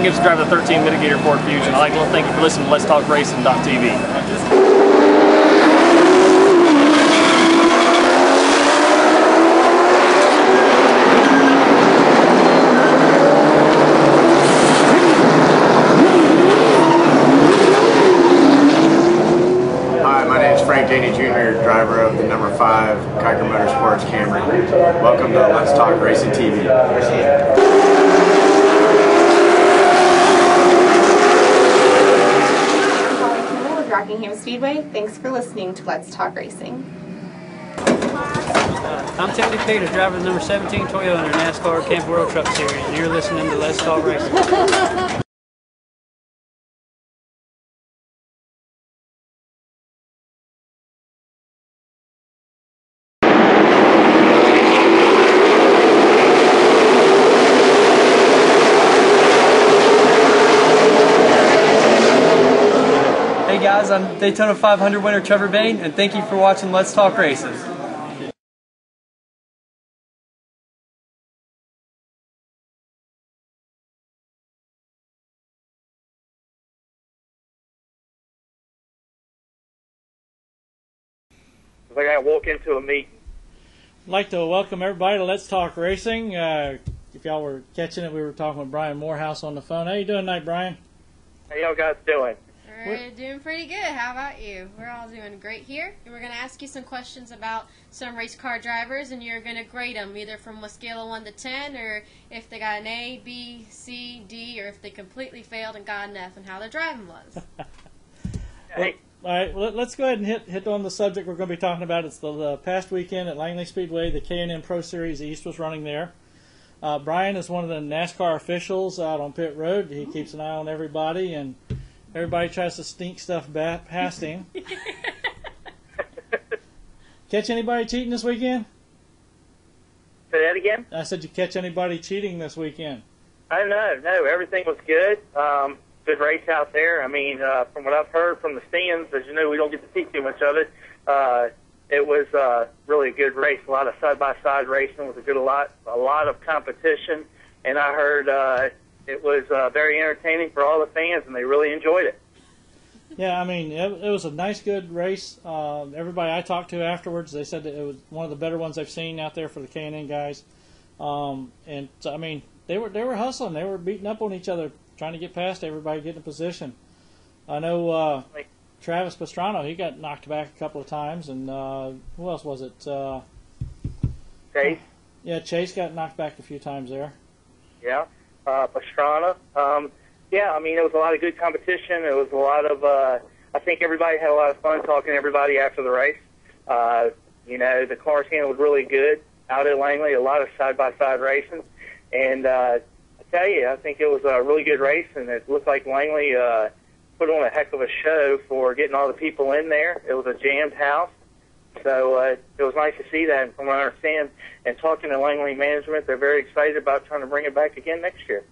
Gibbs, driver of the 13 Mitigator Ford Fusion. I'd like to thank you for listening to Let's Talk Racing.tv. Driver of the number 5 Kiker Motorsports Camry. Welcome to Let's Talk Racing TV. With Rockingham Speedway. Thanks for listening to Let's Talk Racing. I'm Tony Peter, driver of the number 17 Toyota in the NASCAR Camp World Truck Series, and you're listening to Let's Talk Racing. Hey guys, I'm Daytona 500 winner Trevor Bain, and thank you for watching Let's Talk Racing. Like I walk into a meeting. I'd like to welcome everybody to Let's Talk Racing. If y'all were catching it, we were talking with Bryan Morehouse on the phone. How you doing tonight, Bryan? How y'all guys doing? We're doing pretty good. How about you? We're all doing great here. And we're going to ask you some questions about some race car drivers, and you're going to grade them either from a scale of 1 to 10, or if they got an A, B, C, D, or if they completely failed and got an F, and how their driving was. Hey. All right, let's go ahead and hit on the subject we're going to be talking about. It's the past weekend at Langley Speedway. The K&N Pro Series East was running there. Bryan is one of the NASCAR officials out on pit road. He keeps an eye on everybody, and everybody tries to sneak stuff past him. Catch anybody cheating this weekend? Say that again? I said, you catch anybody cheating this weekend? I don't know. No, everything was good. Good race out there. I mean, from what I've heard from the stands, as you know, we don't get to see too much of it. It was really a good race. A lot of side-by-side racing with a lot of competition, and I heard it was very entertaining for all the fans, and they really enjoyed it. Yeah, I mean, it was a nice, good race. Everybody I talked to afterwards, they said that it was one of the better ones they've seen out there for the K&N guys. And so, I mean, they were hustling. They were beating up on each other, trying to get past everybody, get in position. I know Travis Pastrana, he got knocked back a couple of times, and who else was it? Chase? Yeah, Chase got knocked back a few times there. Yeah. Pastrana. Yeah, I mean, it was a lot of good competition. It was a lot of, I think everybody had a lot of fun talking to everybody after the race. You know, the car scene was really good out at Langley, a lot of side-by-side racing. And I tell you, I think it was a really good race, and it looked like Langley put on a heck of a show for getting all the people in there. It was a jammed house. So it was nice to see that. And from what I understand, and talking to Langley management, they're very excited about trying to bring it back again next year.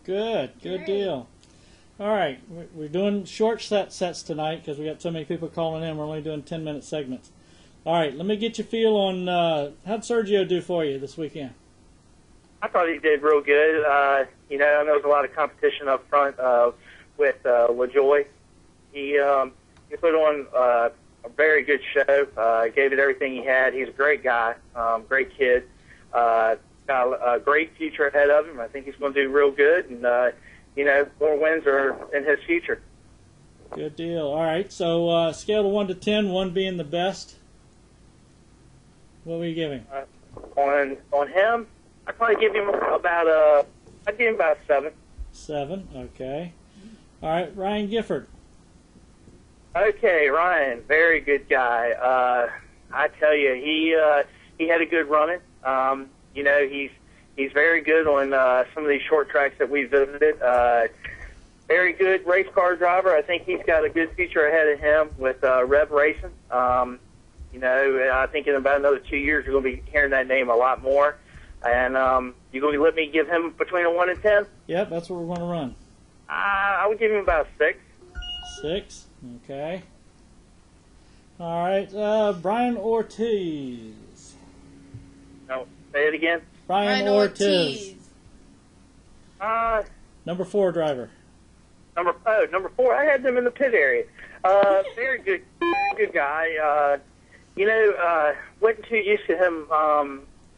Good deal. All right, we're doing short sets tonight because we got so many people calling in. We're only doing 10-minute segments. All right, let me get your feel on how'd Sergio do for you this weekend? I thought he did real good. You know, I know there was a lot of competition up front with LaJoie. He put on a very good show. Gave it everything he had. He's a great guy, great kid. Got a great future ahead of him. I think he's going to do real good, and you know, more wins are in his future. Good deal. All right, so scale of 1 to 10, 1 being the best. What were you giving? On him, I'd probably give him about I'd give him about 7. 7. Okay. All right, Ryan Gifford. Okay, Ryan, very good guy. I tell you, he had a good running. You know, he's very good on some of these short tracks that we visited. Very good race car driver. I think he's got a good future ahead of him with Rev Racing. You know, I think in about another 2 years you're going to be hearing that name a lot more. And you going to let me give him between a 1 and 10? Yep, that's what we're going to run. I would give him about 6. 6. Okay. All right, Bryan Ortiz. No, say it again. Bryan Ortiz. Number 4 driver. Number 4. I had them in the pit area. Very good guy. Wasn't too used to him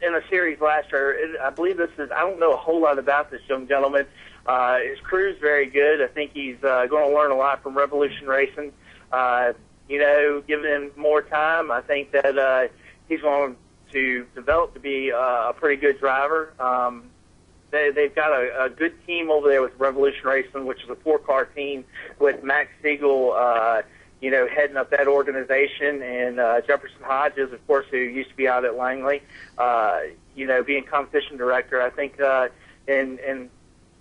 in a series last year. I believe I don't know a whole lot about this young gentleman. His crew's very good. I think he's going to learn a lot from Revolution Racing. Giving him more time, I think that he's going to develop to be a pretty good driver. They've got a good team over there with Revolution Racing, which is a 4-car team with Max Siegel, heading up that organization, and Jefferson Hodges, of course, who used to be out at Langley, being competition director. I think in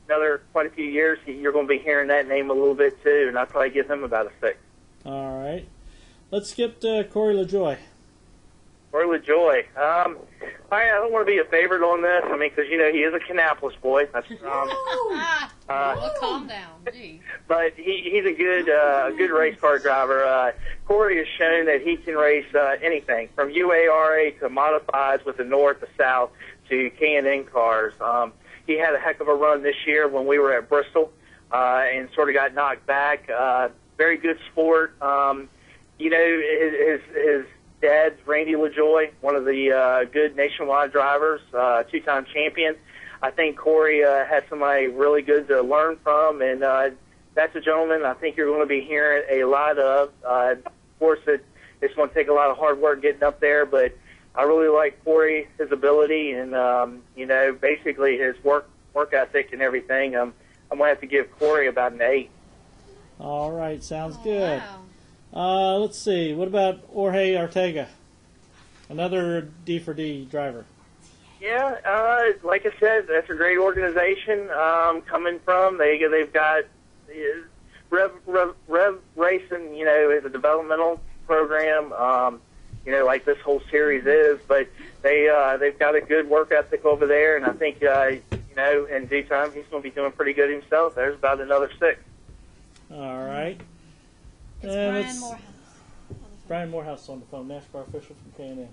another quite a few years, you're going to be hearing that name a little bit too, and I'd probably give him about a 6. All right. Let's skip to Corey LaJoie. Corey LaJoie. I don't want to be a favorite on this. I mean, because, he is a Kannapolis boy. That's, calm down. Jeez. But he's a good race car driver. Corey has shown that he can race anything, from UARA to modifieds with the North, the South, to K&N cars. He had a heck of a run this year when we were at Bristol and sort of got knocked back. Very good sport. His dad's Randy LaJoie, one of the good nationwide drivers, 2-time champion. I think Corey had somebody really good to learn from, and that's a gentleman I think you're going to be hearing a lot of. Of course, it's going to take a lot of hard work getting up there, but I really like Corey, his ability, and basically his work ethic and everything. I'm going to have to give Corey about an 8. All right, sounds good. Wow. Let's see. What about Jorge Arteaga? Another D4D driver. Yeah, like I said, that's a great organization coming from. They've got Rev Racing, is a developmental program, like this whole series is. But they've got a good work ethic over there, and I think in due time he's going to be doing pretty good himself. There's about another 6. All right. It's Bryan Morehouse. Bryan Morehouse on the phone, NASCAR official from K&N.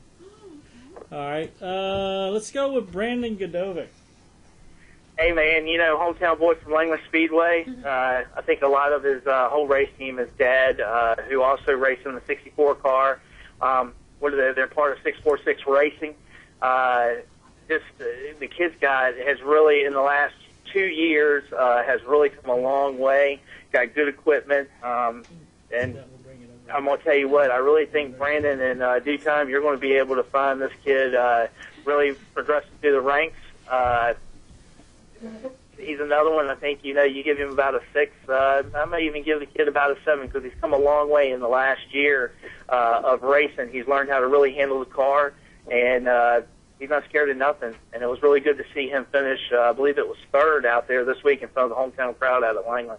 All right. Let's go with Brandon Godovic. Hey, man, hometown boy from Langley Speedway. I think a lot of his whole race team is dad, who also raced in the 64 car. They're part of 646 Racing. The kid's guy has really, in the last 2 years, has really come a long way. Got good equipment, and I'm going to tell you what, I really think Brandon, in due time, you're going to be able to find this kid really progressing through the ranks. He's another one. I think, you give him about a 6. I might even give the kid about a 7 because he's come a long way in the last year of racing. He's learned how to really handle the car, and he's not scared of nothing. And it was really good to see him finish, I believe it was 3rd out there this week in front of the hometown crowd out at Langley.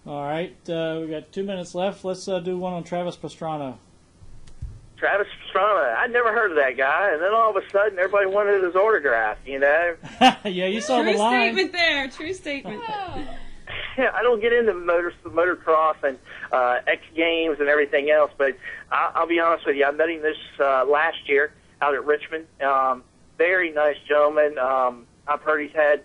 All right, we got 2 minutes left. Let's do one on Travis Pastrana. Travis Pastrana, I'd never heard of that guy, and then all of a sudden everybody wanted his autograph, Yeah, you saw the line. True statement there. True statement. Yeah, I don't get into motocross and X Games and everything else, but I'll be honest with you. I met him this last year out at Richmond. Very nice gentleman. I've heard he's had,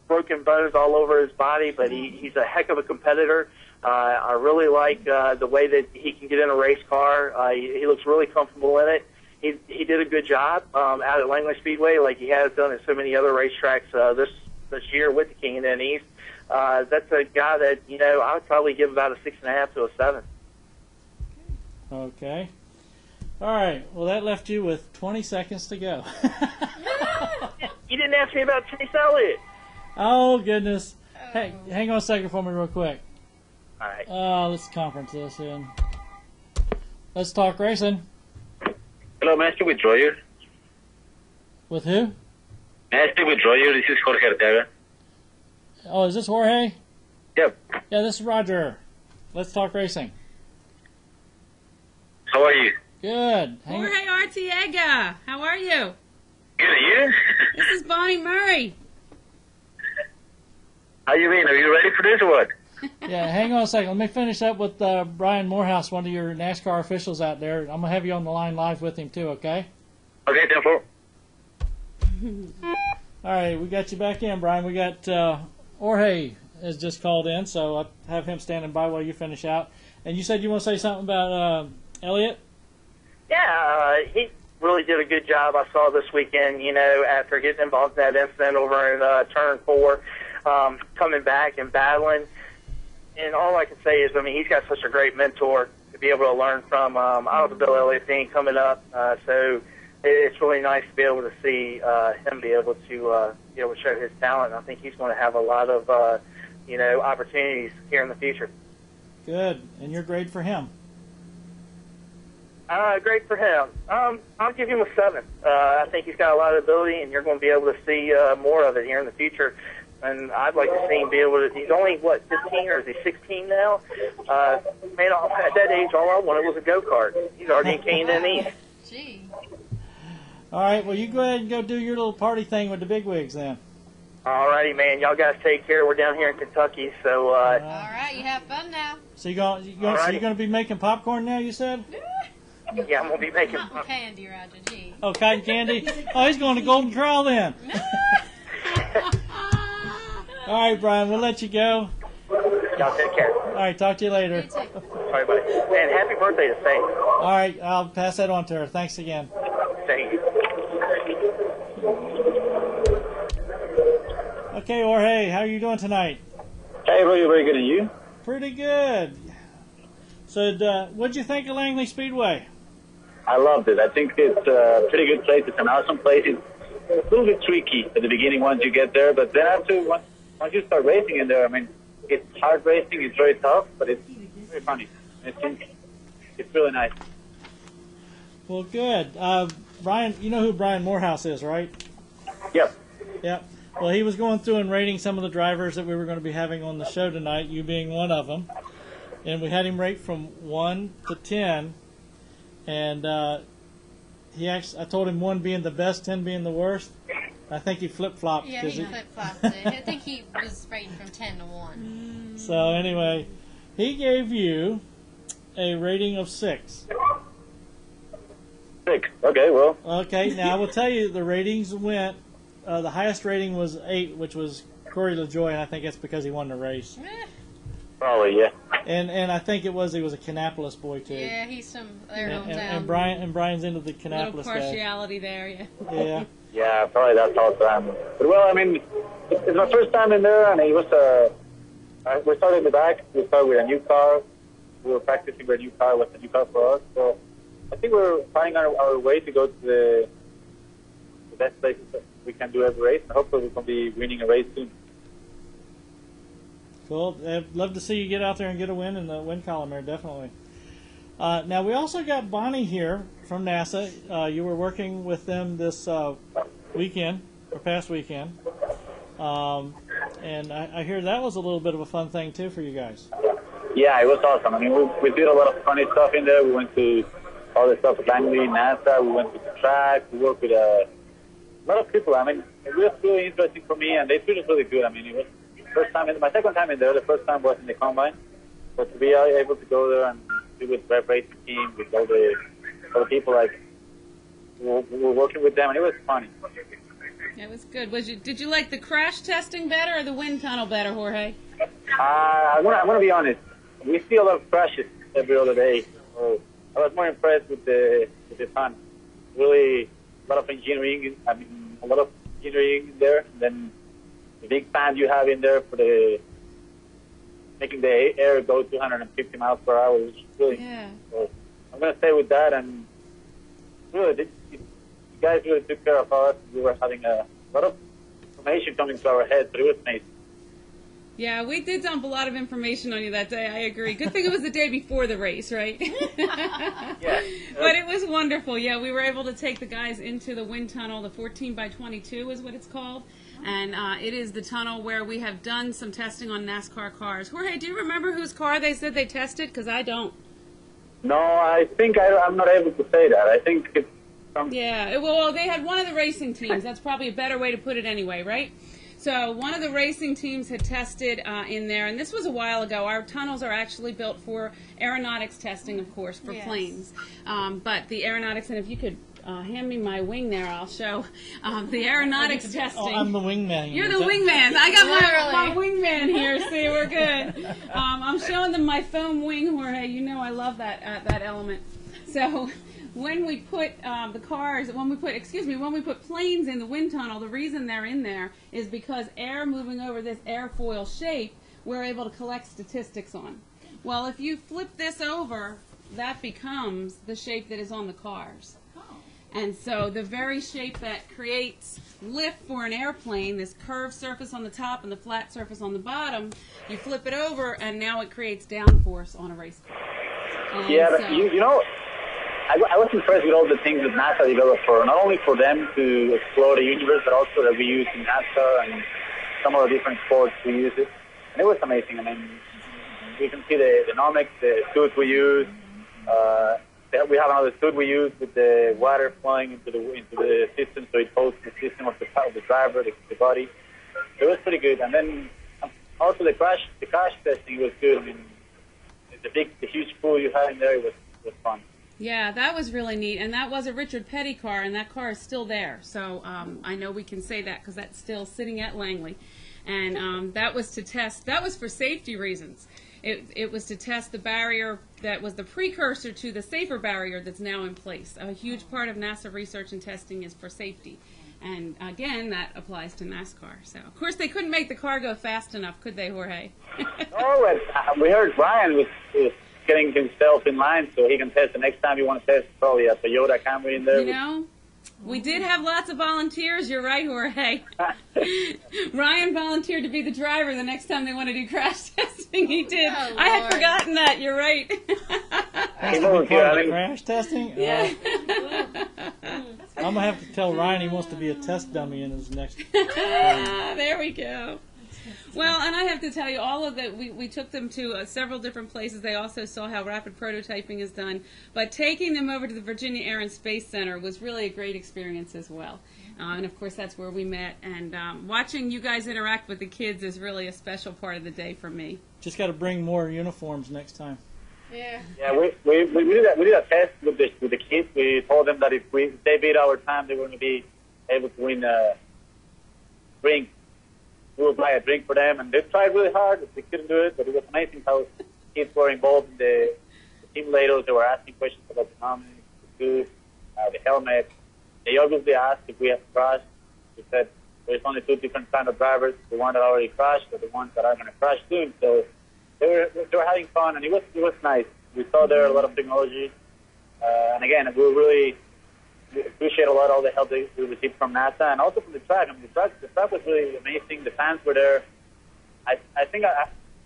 broken bones all over his body, but he's a heck of a competitor. I really like the way that he can get in a race car. He looks really comfortable in it. He did a good job out at Langley Speedway, like he has done at so many other racetracks this year with the K&N East. That's a guy that I would probably give about a 6.5 to a 7. Okay. All right. Well, that left you with 20 seconds to go. You didn't ask me about Chase Elliott. Oh, goodness. Hey, hang on a second for me real quick. All right. Let's conference this in. Let's talk racing. Hello, may I speak with Roger? With who? May I speak with Roger? This is Jorge Arteaga. Oh, is this Jorge? Yep. Yeah, this is Roger. Let's talk racing. How are you? Good. Jorge Arteaga, how are you? Good, you? This is Bonnie Murray. How you been? Are you ready for this or what? Yeah, hang on a second. Let me finish up with Bryan Morehouse, one of your NASCAR officials out there. I'm going to have you on the line live with him, too, okay? Okay, 10-4. All right, we got you back in, Bryan. We got Jorge has just called in, so I have him standing by while you finish out. And you said you want to say something about Elliott? Yeah, he really did a good job. I saw this weekend, after getting involved in that incident over in turn 4, coming back and battling. And all I can say is, he's got such a great mentor to be able to learn from. I don't know the Bill Elliott thing coming up, so it's really nice to be able to see him be able to show his talent. I think he's going to have a lot of opportunities here in the future. Good. And your grade for him? Great for him. I'll give him a 7. I think he's got a lot of ability, and you're going to be able to see more of it here in the future. And I'd like to see him be able to. He's only 15 or is he 16 now? Man, at that age, all I wanted was a go-kart. He's already in Canaan East. Gee. All right. Well, you go ahead and go do your little party thing with the bigwigs then. All righty, man. Y'all guys take care. We're down here in Kentucky, so. All right, you have fun now. So so you're going to be making popcorn now? You said. Yeah, I'm going to be making Cotton candy, Roger. Gee. Oh, cotton candy. Oh, he's going to Golden Corral then. All right, Brian, we'll let you go. Y'all take care. All right, talk to you later. You too. All right, buddy. And happy birthday to Faith. All right, I'll pass that on to her. Thanks again. Thank you. Okay, Jorge, how are you doing tonight? Hey, Roy, very good, and you? Pretty good. So, what'd you think of Langley Speedway? I loved it. I think it's a pretty good place. It's an awesome place. It's a little bit tricky at the beginning once you get there, but then once you start racing in there, it's hard racing. It's very tough, but it's very funny. It's really nice. Well, good. Brian, you know who Bryan Morehouse is, right? Yep. Yep. Well, he was going through and rating some of the drivers that we were going to be having on the show tonight, you being one of them. And we had him rate from 1 to 10. And I told him 1 being the best, 10 being the worst. I think he flip-flopped. Yeah, he flip-flopped it. I think he was rating from 10 to 1. So anyway, he gave you a rating of 6. 6. Okay, well. Okay, now I will tell you the ratings went. The highest rating was 8, which was Corey LaJoie, and I think that's because he won the race. Probably, yeah. And I think he was a Kannapolis boy too. Yeah, he's from their hometown. And Brian's into the Kannapolis little partiality there, yeah. Yeah. Yeah, probably that's also. But well, it's my first time in there, and it was we started in the back. We started with a new car. We were practicing with a new car. With a new car for us. So I think we're finding our way to go to the best place that we can do every race, and hopefully we can be winning a race soon. Cool. I'd love to see you get out there and get a win in the win column there, definitely. Now, we also got Bonnie here from NASA. You were working with them this weekend, or past weekend. And I hear that was a little bit of a fun thing, too, for you guys. Yeah, it was awesome. We did a lot of funny stuff in there. We went to all the stuff at Langley, NASA. We went to the track. We worked with a lot of people. It was really interesting for me, and they treated us really good. It was first time, my second time in there. The first time was in the combine, but to be able to go there and be with the racing team, with all the people we were working with them, and it was funny. It was good. Did you like the crash testing better or the wind tunnel better, Jorge? I want to be honest. We see a lot of crashes every other day. So I was more impressed with the fun. Really, a lot of engineering. A lot of engineering in there. And then the big fan you have in there for making the air go 250 miles per hour, which is really. Yeah. So I'm gonna stay with that, and really, you guys really took care of us. We were having a lot of information coming to our heads, but it was amazing. Yeah, we did dump a lot of information on you that day, I agree. Good thing it was the day before the race, right? Yeah. But it was wonderful. Yeah, we were able to take the guys into the wind tunnel. The 14x22 is what it's called. And it is the tunnel where we have done some testing on NASCAR cars. Jorge, do you remember whose car they said they tested? Because I don't. No, I think I'm not able to say that. I think it's some... Yeah, well, they had one of the racing teams. That's probably a better way to put it anyway, right? So one of the racing teams had tested in there, and this was a while ago. Our tunnels are actually built for aeronautics testing, of course, for planes. But the aeronautics, and if you could hand me my wing there, I'll show the aeronautics testing. Oh, I'm the wingman. You're the wingman. I got my wingman here. See, we're good. I'm showing them my foam wing, Jorge. You know I love that element. So when we put when we put planes in the wind tunnel, the reason they're in there is because air moving over this airfoil shape, we're able to collect statistics on. Well, if you flip this over, that becomes the shape that is on the cars. And so the very shape that creates lift for an airplane, this curved surface on the top and the flat surface on the bottom, you flip it over and now it creates downforce on a race car. And yeah, so, you know, I was impressed with all the things that NASA developed not only for them to explore the universe, but also that we use in NASCAR and some of the different sports we use it. And it was amazing. I mean, you can see the nomics, the suits we use. We have another suit we use with the water flowing into the system, so it holds the system of the driver, the body. It was pretty good. And then also the crash testing was good. I mean, the huge pool you had in there was fun. yeah, that was really neat, and that was a Richard Petty car, and that car is still there. So I know we can say that because that's still sitting at Langley, and that was to test. That was for safety reasons. It was to test the barrier that was the precursor to the safer barrier that's now in place. A huge part of NASA research and testing is for safety. And again, that applies to NASCAR. So, of course, they couldn't make the car go fast enough, could they, Jorge? No, we heard Bryan was getting himself in line so he can test the next time you want to test probably a Toyota Camry in there. You know, we did have lots of volunteers. You're right, Jorge. Ryan volunteered to be the driver the next time they want to do crash testing. He did. Oh, I had forgotten that. You're right. Has to be part of the crash testing? Yeah. I'm going to have to tell Ryan he wants to be a test dummy in his next There we go. Well, and I have to tell you, all of that, we took them to several different places. They also saw how rapid prototyping is done. But taking them over to the Virginia Air and Space Center was really a great experience as well. And, of course, that's where we met. And watching you guys interact with the kids is really a special part of the day for me. Just got to bring more uniforms next time. Yeah. Yeah, we did a test with the kids. We told them that if they beat our time, they were going to be able to win a drink. We would buy a drink for them, and they tried really hard. They couldn't do it, but it was amazing how kids were involved in the simulators. They were asking questions about the helmet, the food, the helmet. They obviously asked if we have crashed. We said there's only two different kind of drivers: the one that already crashed, or the ones that are going to crash soon. So they were having fun, and it was nice. We saw there a lot of technology, and again, we really appreciate a lot all the help we received from NASA and also from the track. I mean, the track was really amazing. The fans were there. I think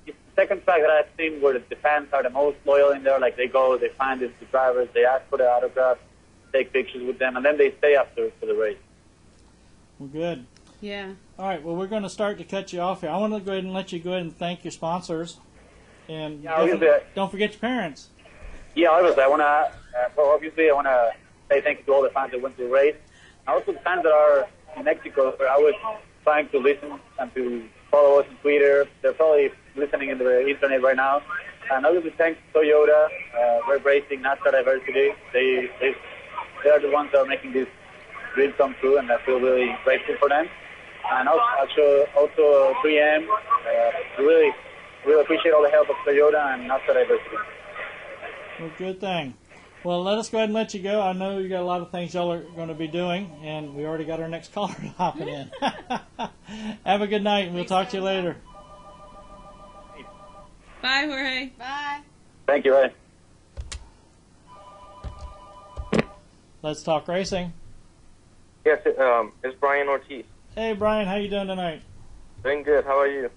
it's the second track that I've seen where the fans are the most loyal in there. Like they go, they find the drivers, they ask for the autograph, take pictures with them, and then they stay after for the race. Well, good. Yeah. All right, well, we're going to start to cut you off here. I want to go ahead and let you go ahead and thank your sponsors. And don't forget your parents. Yeah, obviously, I want to say thank you to all the fans that went to the race. And also the fans that are in Mexico. I was trying to listen and to follow us on Twitter. They're probably listening in the internet right now. And obviously thanks to Toyota, Red Racing, NASCAR Diversity. They are the ones that are making this dream come true, and I feel really grateful for them. And also 3M. Really appreciate all the help of Toyota and NASCAR Diversity. Well, good thing. Well, let us go ahead and let you go. I know you got a lot of things y'all are going to be doing, and we already got our next caller hopping in. Have a good night, and we'll talk to you later. Bye, Jorge. Bye. Thank you, Ray. Let's talk racing. Yes, it's Bryan Ortiz. Hey, Brian, how you doing tonight? Doing good. How are you?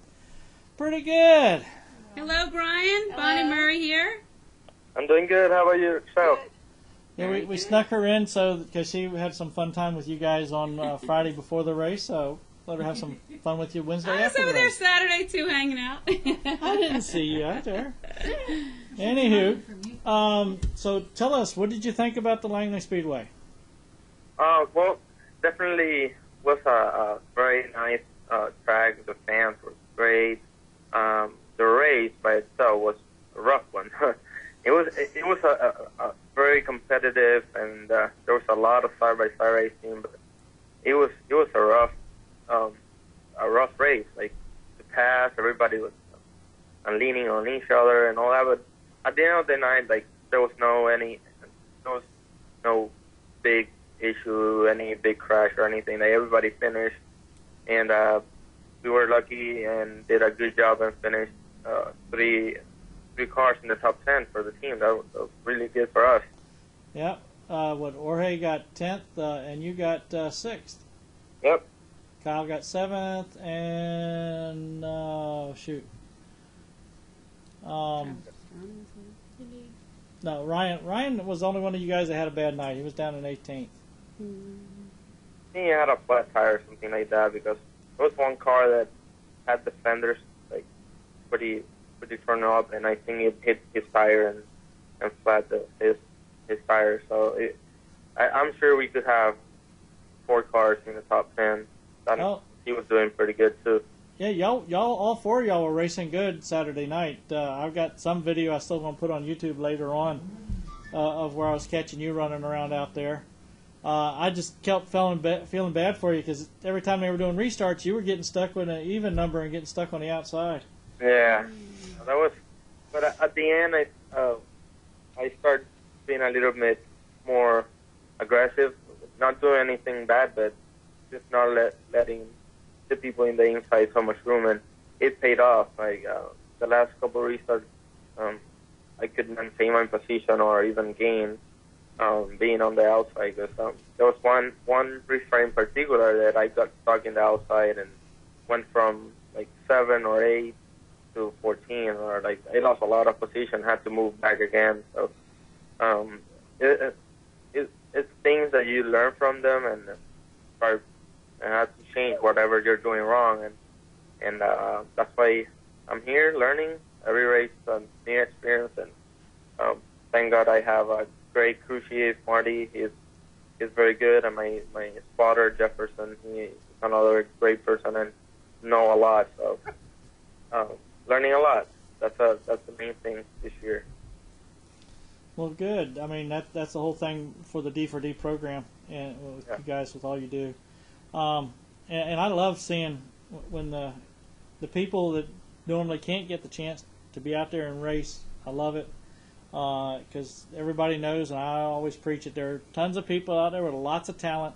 Pretty good. Hello, Brian. Bonnie Murray here. I'm doing good. How about yourself? Yeah, we snuck her in because she had some fun time with you guys on Friday before the race, so let her have some fun with you Wednesday I was after over the there race. Saturday, too, hanging out. I didn't see you out there. Anywho, so tell us, what did you think about the Langley Speedway? Well, definitely was a very nice track. The fans were great. The race by itself was a rough one. it was a very competitive, and there was a lot of side-by-side racing, but it was a rough race. Like the pass, everybody was leaning on each other and all that. But at the end of the night, like there was no big issue, any big crash or anything. Like everybody finished, and we were lucky and did a good job and finished three cars in the top 10 for the team. That was really good for us. Yeah. Jorge got 10th, and you got 6th. Yep. Kyle got 7th, and no, Ryan was the only one of you guys that had a bad night. He was down in 18th. He had a flat tire or something like that, because there was one car that had the fenders like pretty turned up, and I think it hit his tire and flat his tire. So I'm sure we could have 4 cars in the top 10. He was doing pretty good too. Yeah, y'all, all 4 of y'all were racing good Saturday night. I've got some video I still gonna put on YouTube later on of where I was catching you running around out there. I just kept feeling bad for you, because every time they were doing restarts, you were getting stuck with an even number and getting stuck on the outside. Yeah, that was. But at the end, I started being a little bit more aggressive, not doing anything bad, but just not letting the people in the inside so much room, and it paid off. Like the last couple of restarts, I could maintain my position or even gain being on the outside. Because there was one restart in particular that I got stuck in the outside and went from like 7 or 8 to 14, or like I lost a lot of position, had to move back again. So it's things that you learn from them and start and have to change whatever you're doing wrong, and that's why I'm here learning every race, new experience, and thank God I have a great crew chief, Marty. He's very good, and my spotter Jefferson, he's another great person and know a lot. So learning a lot. That's the main thing this year. Well, good. I mean, that's the whole thing for the D4D program, and with you guys, with all you do. And I love seeing when the people that normally can't get the chance to be out there and race. I love it, because everybody knows, and I always preach it, there are tons of people out there with lots of talent,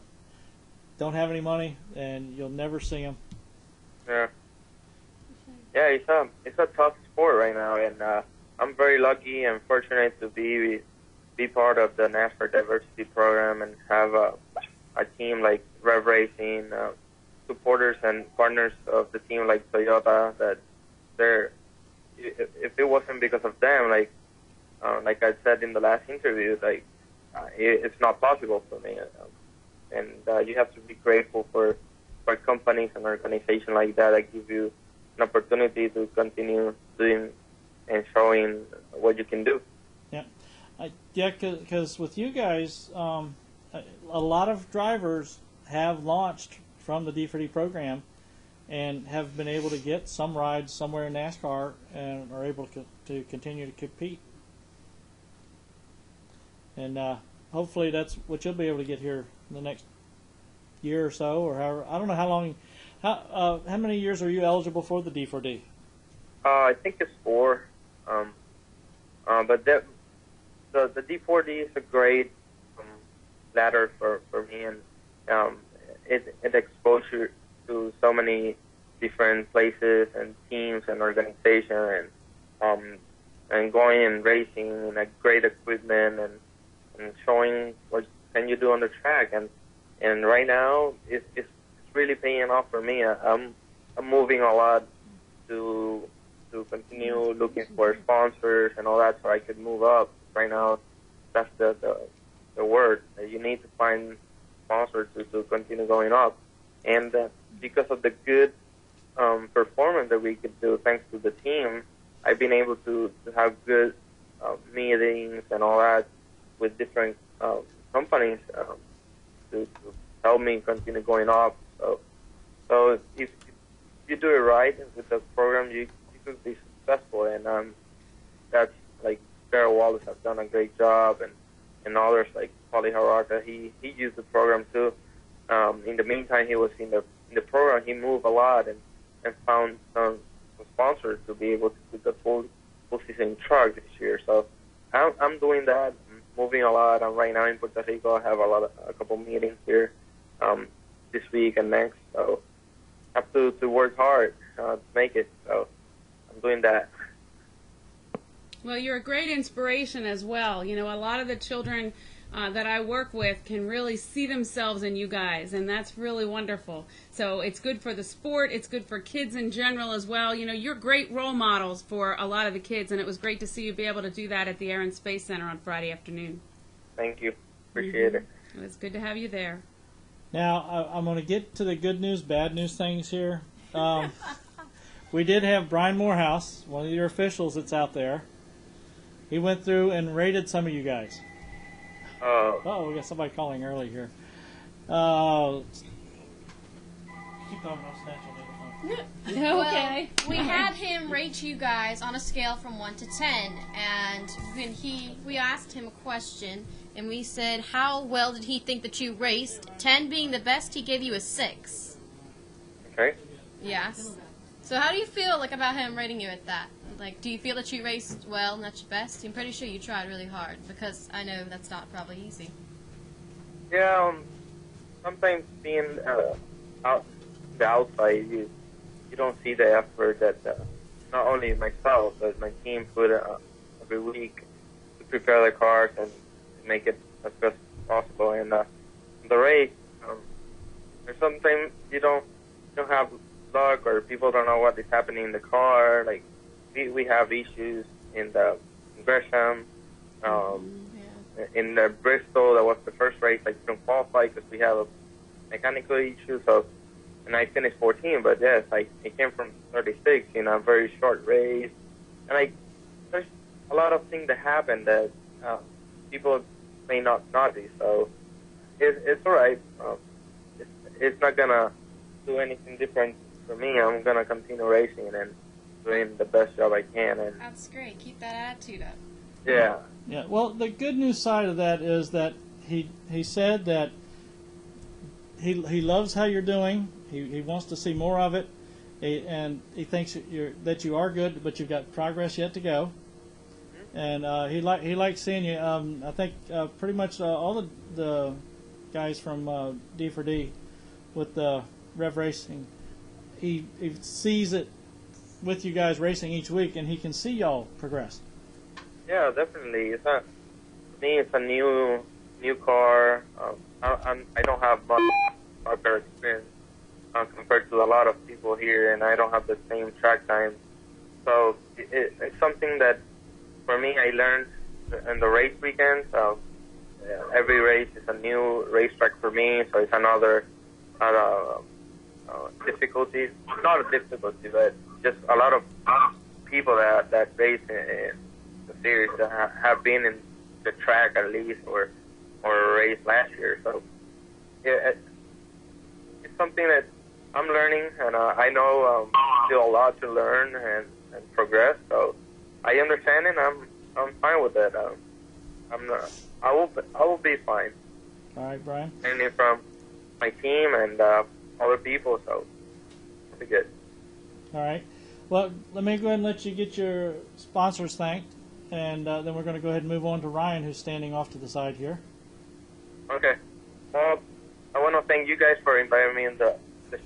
don't have any money, and you'll never see them. Yeah, it's a tough sport right now, and I'm very lucky and fortunate to be part of the NASCAR Diversity Program and have a team like Rev Racing, supporters and partners of the team like Toyota. That if it wasn't because of them, like I said in the last interview, like it's not possible for me. And you have to be grateful for companies and organizations like that give you an opportunity to continue doing and showing what you can do. Yeah, because with you guys, a lot of drivers have launched from the D4D program and have been able to get some rides somewhere in NASCAR and are able to continue to compete. And hopefully that's what you'll be able to get here in the next year or so, or however. I don't know how long. How many years are you eligible for the D4D? I think it's 4. But the D4D is a great ladder for me, and it exposure to so many different places and teams and organizations, and going and racing in a great equipment and showing what can you do on the track, and right now it's really paying off for me. I'm moving a lot to continue looking for sponsors and all that, so I could move up. Right now, that's the word. You need to find sponsors to continue going up. And because of the good performance that we could do, thanks to the team, I've been able to have good meetings and all that with different companies to help me continue going up. So if you do it right with the program, you could be successful, and that's like Darryl Wallace has done a great job, and others like Paulie Haraka. He used the program too. In the meantime, he was in the program. He moved a lot and found some sponsors to be able to put the full season truck this year. So I'm doing that. I'm moving a lot. I'm right now in Puerto Rico. I have a couple meetings here this week and next. So I have to work hard to make it. So I'm doing that. Well, you're a great inspiration as well. You know, a lot of the children that I work with can really see themselves in you guys, and that's really wonderful. So it's good for the sport. It's good for kids in general as well. You know, you're great role models for a lot of the kids, and it was great to see you be able to do that at the Air and Space Center on Friday afternoon. Thank you. Appreciate it. It was good to have you there. Now, I'm going to get to the good news, bad news things here. We did have Brian Morehouse, one of your officials that's out there. He went through and rated some of you guys. Oh, we got somebody calling early here. Keep talking, no snatch on the phone. Okay. Well, we had him rate you guys on a scale from 1 to 10, and when we asked him a question, and we said, how well did he think that you raced? 10 being the best, he gave you a 6. Okay. Yes. So how do you feel about him rating you at that? Like, do you feel that you raced well and that's your best? I'm pretty sure you tried really hard, because I know that's not probably easy. Yeah, sometimes being out the outside, you don't see the effort that not only myself but my team put every week to prepare the cars and make it as best as possible. And the race, there's sometimes you don't have luck, or people don't know what is happening in the car. Like we have issues in the Brehm, in the Bristol. That was the first race. I couldn't qualify because we have a mechanical issue. So, and I finished 14. But yes, I came from 36 in a very short race, and there's a lot of things that happen that people may not notice. So it's all right. It's not gonna do anything different for me. I'm gonna continue racing and doing the best job I can. And that's great. Keep that attitude up. Yeah. Yeah. Well, the good news side of that is that he said that he loves how you're doing. He wants to see more of it, and he thinks that you are good, but you've got progress yet to go. And he likes seeing you. I think pretty much all the guys from D4D with the Rev Racing, he sees it with you guys racing each week, and he can see y'all progress. Yeah, definitely. For me, it's a new car. I don't have much car experience compared to a lot of people here, and I don't have the same track time. So it's something that, for me, I learned in the race weekends. Every race is a new racetrack for me, so it's another difficulty. Not a difficulty, but just a lot of people that race in the series that have been in the track at least or raced last year. So it's something that I'm learning, and I know still a lot to learn and progress. So I understand it. I'm fine with it. I will be fine. All right, Brian. Learning from my team and other people, so it'll be good. All right. Well, let me go ahead and let you get your sponsors thanked, and then we're going to go ahead and move on to Ryan, who's standing off to the side here. Okay. Well, I want to thank you guys for inviting me in the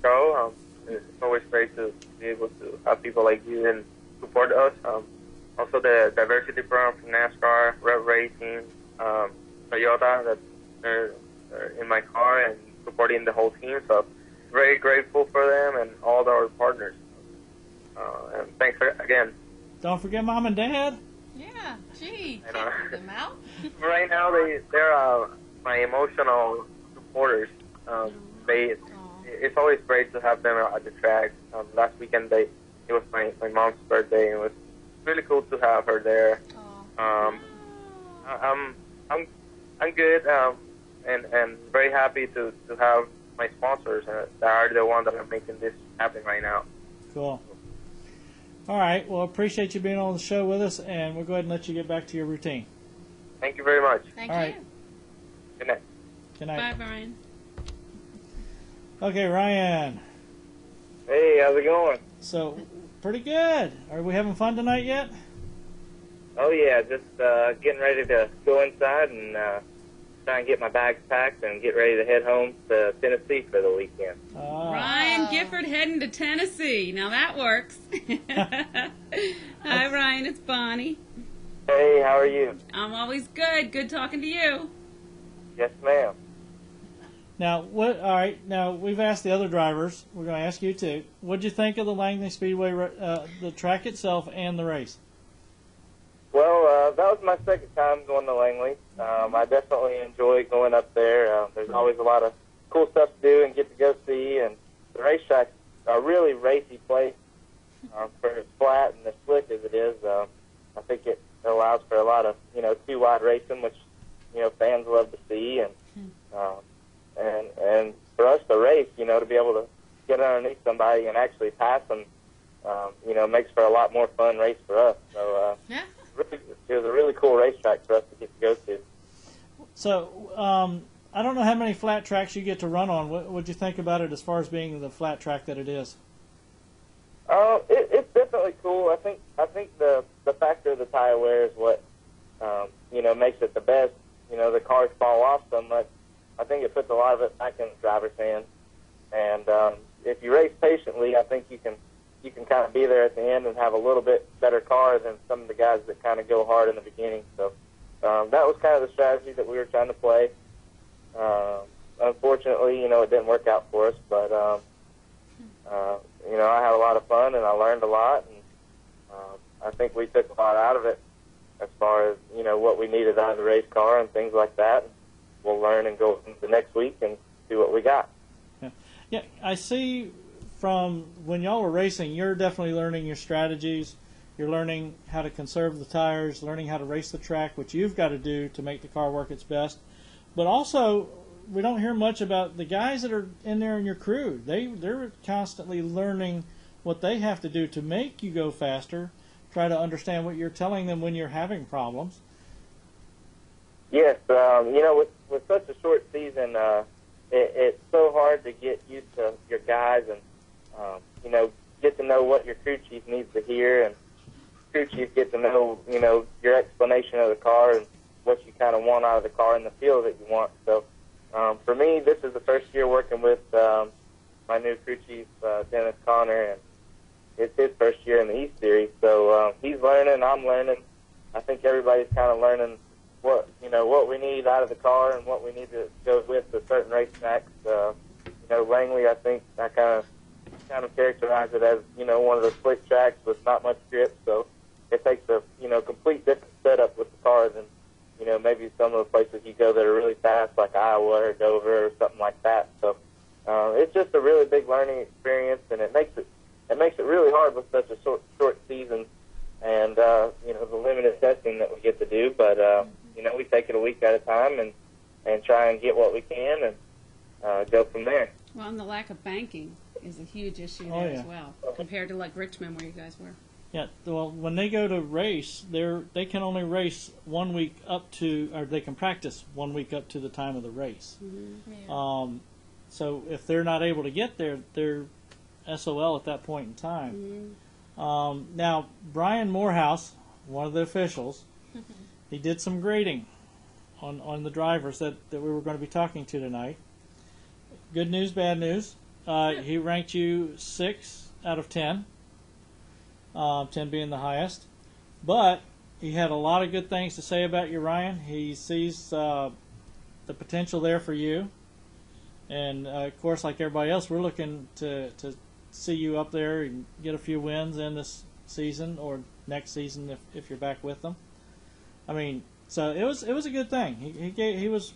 show. It's always great to be able to have people like you and support us. Also, the diversity program from NASCAR, Rev Racing, Toyota, that they're in my car and supporting the whole team. So very grateful for them and all our partners. And thanks again. Don't forget Mom and Dad. Yeah, gee, keep them out. Right now, they're my emotional supporters. It's always great to have them at the track. Last weekend, it was my mom's birthday, and it was really cool to have her there. I'm good, and very happy to have my sponsors that are the ones that are making this happen right now. Cool. All right. Well, appreciate you being on the show with us, and we'll go ahead and let you get back to your routine. Thank you very much. Thank All you. right. Good night. Good night. Bye, Brian. Okay, Ryan. Hey, how's it going? So, pretty good. Are we having fun tonight yet? Oh yeah, just getting ready to go inside and try and get my bags packed and get ready to head home to Tennessee for the weekend. Ryan Gifford heading to Tennessee. Now that works. Hi, Ryan. It's Bonnie. Hey, how are you? I'm always good. Good talking to you. Yes, ma'am. Now, what? All right. Now we've asked the other drivers. We're going to ask you too. What did you think of the Langley Speedway, the track itself, and the race? Well, that was my second time going to Langley. I definitely enjoy going up there. There's always a lot of cool stuff to do and get to go see. And the racetrack's a really racy place for as flat and as slick as it is. I think it allows for a lot of two wide racing, which fans love to see. And for us to race, to be able to get underneath somebody and actually pass them, makes for a lot more fun race for us. So it was a really cool racetrack for us to get to go to. So I don't know how many flat tracks you get to run on. What would you think about it as far as being the flat track that it is? It's definitely cool. I think the factor of the tire wear is what makes it the best. The cars fall off so much. I think it puts a lot of it back in the driver's hands. And if you race patiently, I think you can kind of be there at the end and have a little bit better car than some of the guys that kind of go hard in the beginning. So that was kind of the strategy that we were trying to play. Unfortunately, it didn't work out for us, but I had a lot of fun and I learned a lot, and I think we took a lot out of it as far as what we needed out of the race car and things like that. We'll learn and go into the next week and see what we got. Yeah, I see from when y'all were racing, you're definitely learning your strategies. You're learning how to conserve the tires, learning how to race the track, which you've got to do to make the car work its best. But also, we don't hear much about the guys that are in there in your crew. They're constantly learning what they have to do to make you go faster, try to understand what you're telling them when you're having problems. Yes, with such a short season, it's so hard to get used to your guys and, get to know what your crew chief needs to hear, and crew chief get to know, your explanation of the car and what you kind of want out of the car and the feel that you want. So for me, this is the first year working with my new crew chief, Dennis Connor, and it's his first year in the East Series. So he's learning, I'm learning. I think everybody's kind of learning what we need out of the car and what we need to go with the certain racetracks. Langley, I think I kind of characterize it as one of the slick tracks with not much grip. So it takes a complete different setup with the car than maybe some of the places you go that are really fast, like Iowa or Dover or something like that. So it's just a really big learning experience, and it makes it really hard with such a short season and the limited testing that we get to do. But we take it a week at a time and try and get what we can and go from there. Well, and the lack of banking is a huge issue there as well, compared to like Richmond where you guys were. Yeah, well, when they go to race, they can only race 1 week up to, or they can practice 1 week up to the time of the race. Mm-hmm. Yeah. So if they're not able to get there, they're SOL at that point in time. Mm-hmm. Now, Bryan Morehouse, one of the officials, he did some grading on the drivers that we were going to be talking to tonight. Good news, bad news. He ranked you 6 out of 10. 10 being the highest. But he had a lot of good things to say about you, Ryan. He sees the potential there for you. And, of course, like everybody else, we're looking to see you up there and get a few wins in this season or next season if you're back with them. I mean, so it was a good thing. He was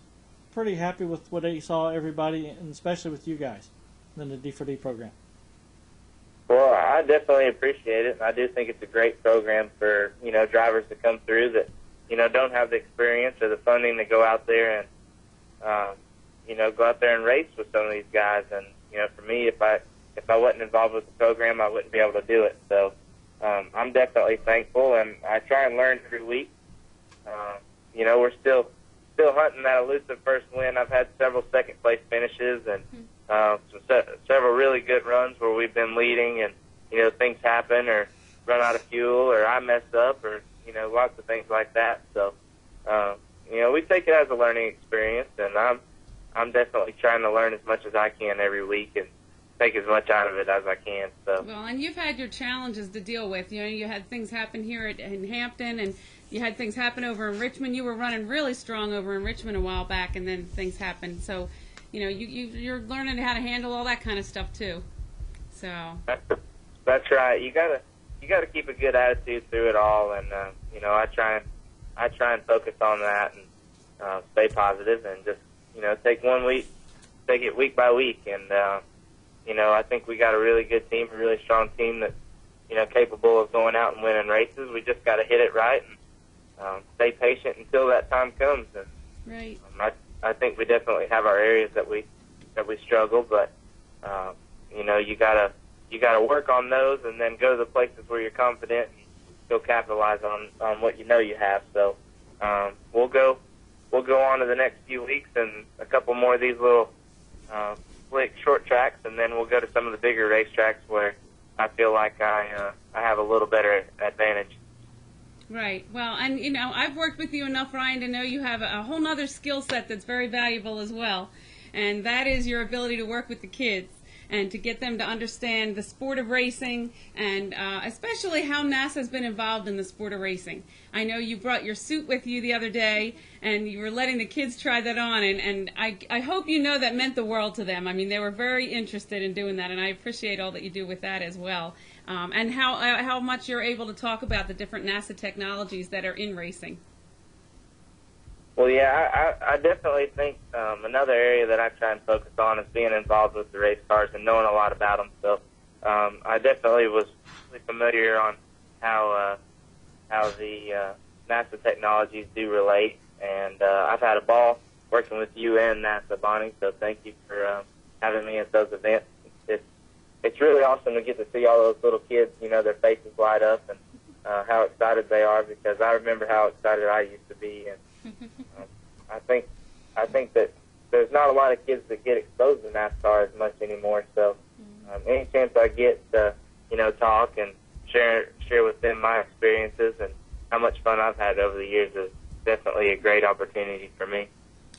pretty happy with what he saw everybody, and especially with you guys in the D4D program. Well, I definitely appreciate it, and I do think it's a great program for drivers to come through that don't have the experience or the funding to go out there and go out there and race with some of these guys. And for me, if I wasn't involved with the program, I wouldn't be able to do it. So I'm definitely thankful, and I try and learn every week. You know, we're still hunting that elusive first win. I've had several second-place finishes and several really good runs where we've been leading, and, you know, things happen or run out of fuel or I mess up or, you know, lots of things like that. So, you know, we take it as a learning experience, and I'm definitely trying to learn as much as I can every week and take as much out of it as I can. So. Well, and you've had your challenges to deal with. You know, you had things happen here in Hampton, and you had things happen over in Richmond. You were running really strong over in Richmond a while back, and then things happened. So, you know, you're learning how to handle all that kind of stuff too. So. That's right. You gotta keep a good attitude through it all, and you know, I try and focus on that and stay positive and just, you know, take it week by week, and you know, I think we got a really good team, a really strong team that's, you know, capable of going out and winning races. We just got to hit it right and stay patient until that time comes. And right. I think we definitely have our areas that we struggle, but you know, you gotta work on those and then go to the places where you're confident and go capitalize on what you know you have. So we'll go on to the next few weeks and a couple more of these little slick short tracks, and then we'll go to some of the bigger racetracks where I feel like I have a little better advantage. Right. Well, and, you know, I've worked with you enough, Ryan, to know you have a whole other skill set that's very valuable as well, and that is your ability to work with the kids and to get them to understand the sport of racing, and especially how NASA's been involved in the sport of racing. I know you brought your suit with you the other day, and you were letting the kids try that on, and I hope you know that meant the world to them. I mean, they were very interested in doing that, and I appreciate all that you do with that as well, and how much you're able to talk about the different NASA technologies that are in racing. Well, yeah, I definitely think another area that I try and focus on is being involved with the race cars and knowing a lot about them. So I definitely was really familiar on how the NASA technologies do relate, and I've had a ball working with you and NASA, Bonnie. So thank you for having me at those events. It's really awesome to get to see all those little kids, you know, their faces light up and how excited they are, because I remember how excited I used to be. And I think that there's not a lot of kids that get exposed to NASCAR as much anymore. So any chance I get to, you know, talk and share with them my experiences and how much fun I've had over the years is definitely a great opportunity for me.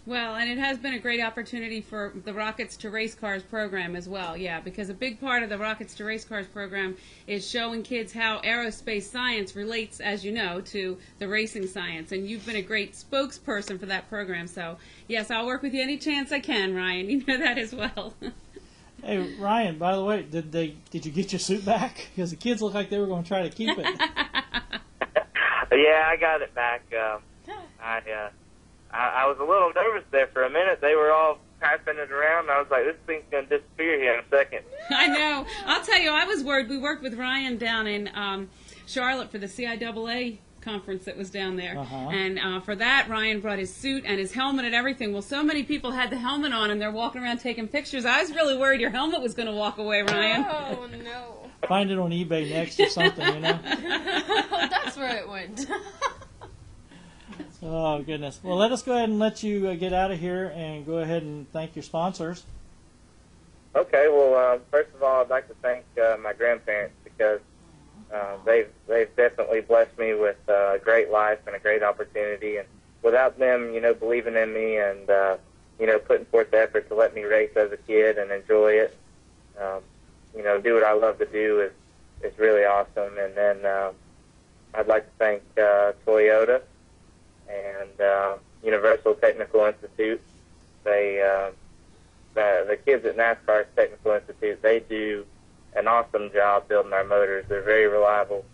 Well, and it has been a great opportunity for the Rockets to Racecars program as well, yeah, because a big part of the Rockets to Racecars program is showing kids how aerospace science relates, as you know, to the racing science, and you've been a great spokesperson for that program. So, yes, I'll work with you any chance I can, Ryan. You know that as well. Hey, Ryan, by the way, did you get your suit back? Because the kids look like they were going to try to keep it. Yeah, I got it back. I was a little nervous there for a minute. They were all passing it around. I was like, this thing's going to disappear here in a second. I know. I'll tell you, I was worried. We worked with Ryan down in Charlotte for the CIAA conference that was down there. And for that, Ryan brought his suit and his helmet and everything. Well, so many people had the helmet on, and they're walking around taking pictures. I was really worried your helmet was going to walk away, Ryan. Oh, no. Find it on eBay next or something, you know? That's where it went. Oh, goodness. Well, let us go ahead and let you get out of here and go ahead and thank your sponsors. Okay, well, first of all, I'd like to thank my grandparents, because they've definitely blessed me with a great life and a great opportunity. And without them, you know, believing in me and, you know, putting forth the effort to let me race as a kid and enjoy it, you know, do what I love to do is really awesome. And then I'd like to thank Toyota and Universal Technical Institute. The kids at NASCAR's Technical Institute, they do an awesome job building our motors. They're very reliable.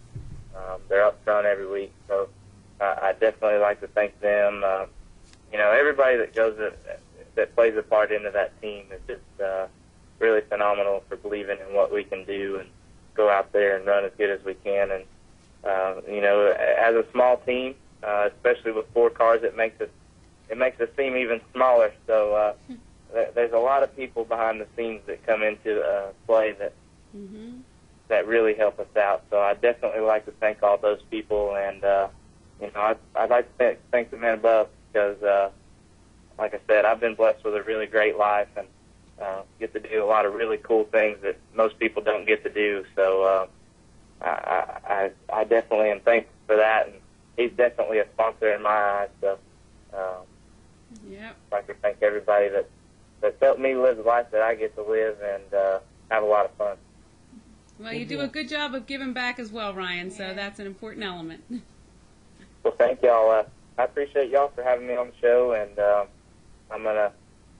They're up front every week, so I definitely like to thank them. You know, everybody that plays a part into that team is just really phenomenal for believing in what we can do and go out there and run as good as we can. And you know, as a small team, especially with 4 cars, it makes us seem even smaller. So there's a lot of people behind the scenes that come into play that that really help us out. So I definitely like to thank all those people, and I'd like to thank the men above because, like I said, I've been blessed with a really great life and get to do a lot of really cool things that most people don't get to do. So I definitely am thankful for that, and he's definitely a sponsor in my eyes. So I'd like to thank everybody that's helped me live the life that I get to live and have a lot of fun. Well, you do a good job of giving back as well, Ryan, so that's an important element. Well, thank y'all. I appreciate y'all for having me on the show, and I'm going to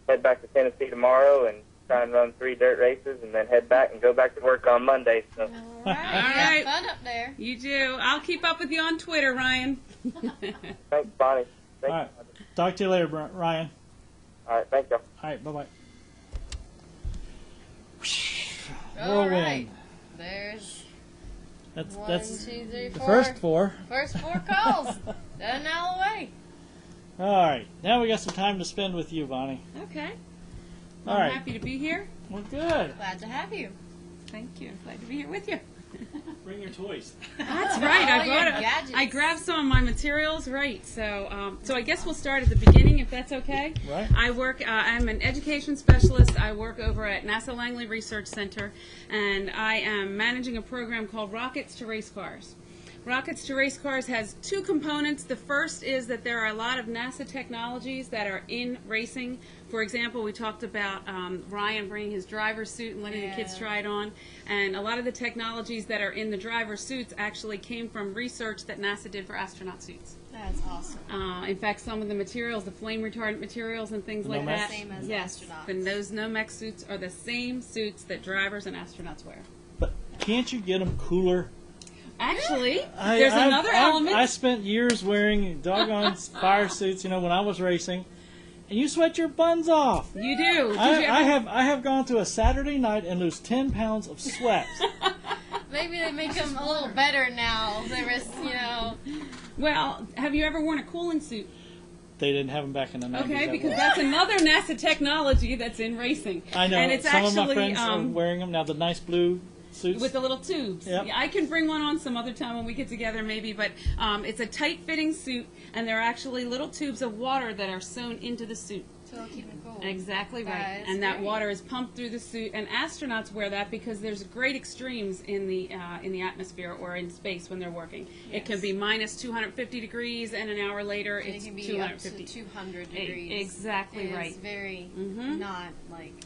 head back to Tennessee tomorrow and try and run 3 dirt races and then head back and go back to work on Monday. So. All right. Fun up there. You do. I'll keep up with you on Twitter, Ryan. Thanks, Bonnie. All right. Talk to you later, Ryan. All right. Thank y'all. All right. Bye-bye. All right. There's that's 1, 2, 3, 4. the first 4. First 4 calls. Done all the way. All right. Now we got some time to spend with you, Bonnie. Okay. All I'm right. happy to be here. We're good. Glad to have you. Thank you. Glad to be here with you. Bring your toys. That's right. All your gadgets. I grabbed some of my materials. Right. So, so I guess we'll start at the beginning, if that's okay. Right. I work. I'm an education specialist. I work over at NASA Langley Research Center, and I am managing a program called Rockets to Racecars. Rockets to Racecars has 2 components. The first is that there are a lot of NASA technologies that are in racing. For example, we talked about Ryan bringing his driver's suit and letting the kids try it on. And a lot of the technologies that are in the driver's suits actually came from research that NASA did for astronaut suits. That's awesome. In fact, some of the materials, the flame retardant materials and things like that. Same as astronauts. And those NOMEX suits are the same suits that drivers and astronauts wear. But can't you get them cooler? Actually, there's another element. I spent years wearing doggone fire suits, when I was racing, and you sweat your buns off. You do. I have gone to a Saturday night and lose 10 pounds of sweat. Maybe they make them a little better now. There is, Well, have you ever worn a cooling suit? They didn't have them back in the 90s. Okay, because that's another NASA technology that's in racing. I know. And it's Some actually, of my friends are wearing them now. The nice blue suits with the little tubes. Yep. Yeah, I can bring one on some other time when we get together, maybe. But it's a tight-fitting suit, and there are actually little tubes of water that are sewn into the suit. So it'll keep it cool. Exactly right. And that water is pumped through the suit, and astronauts wear that because there's great extremes in the atmosphere or in space when they're working. Yes. It can be minus 250 degrees, and an hour later it's 250. Up to 200 degrees. Exactly right. It's very not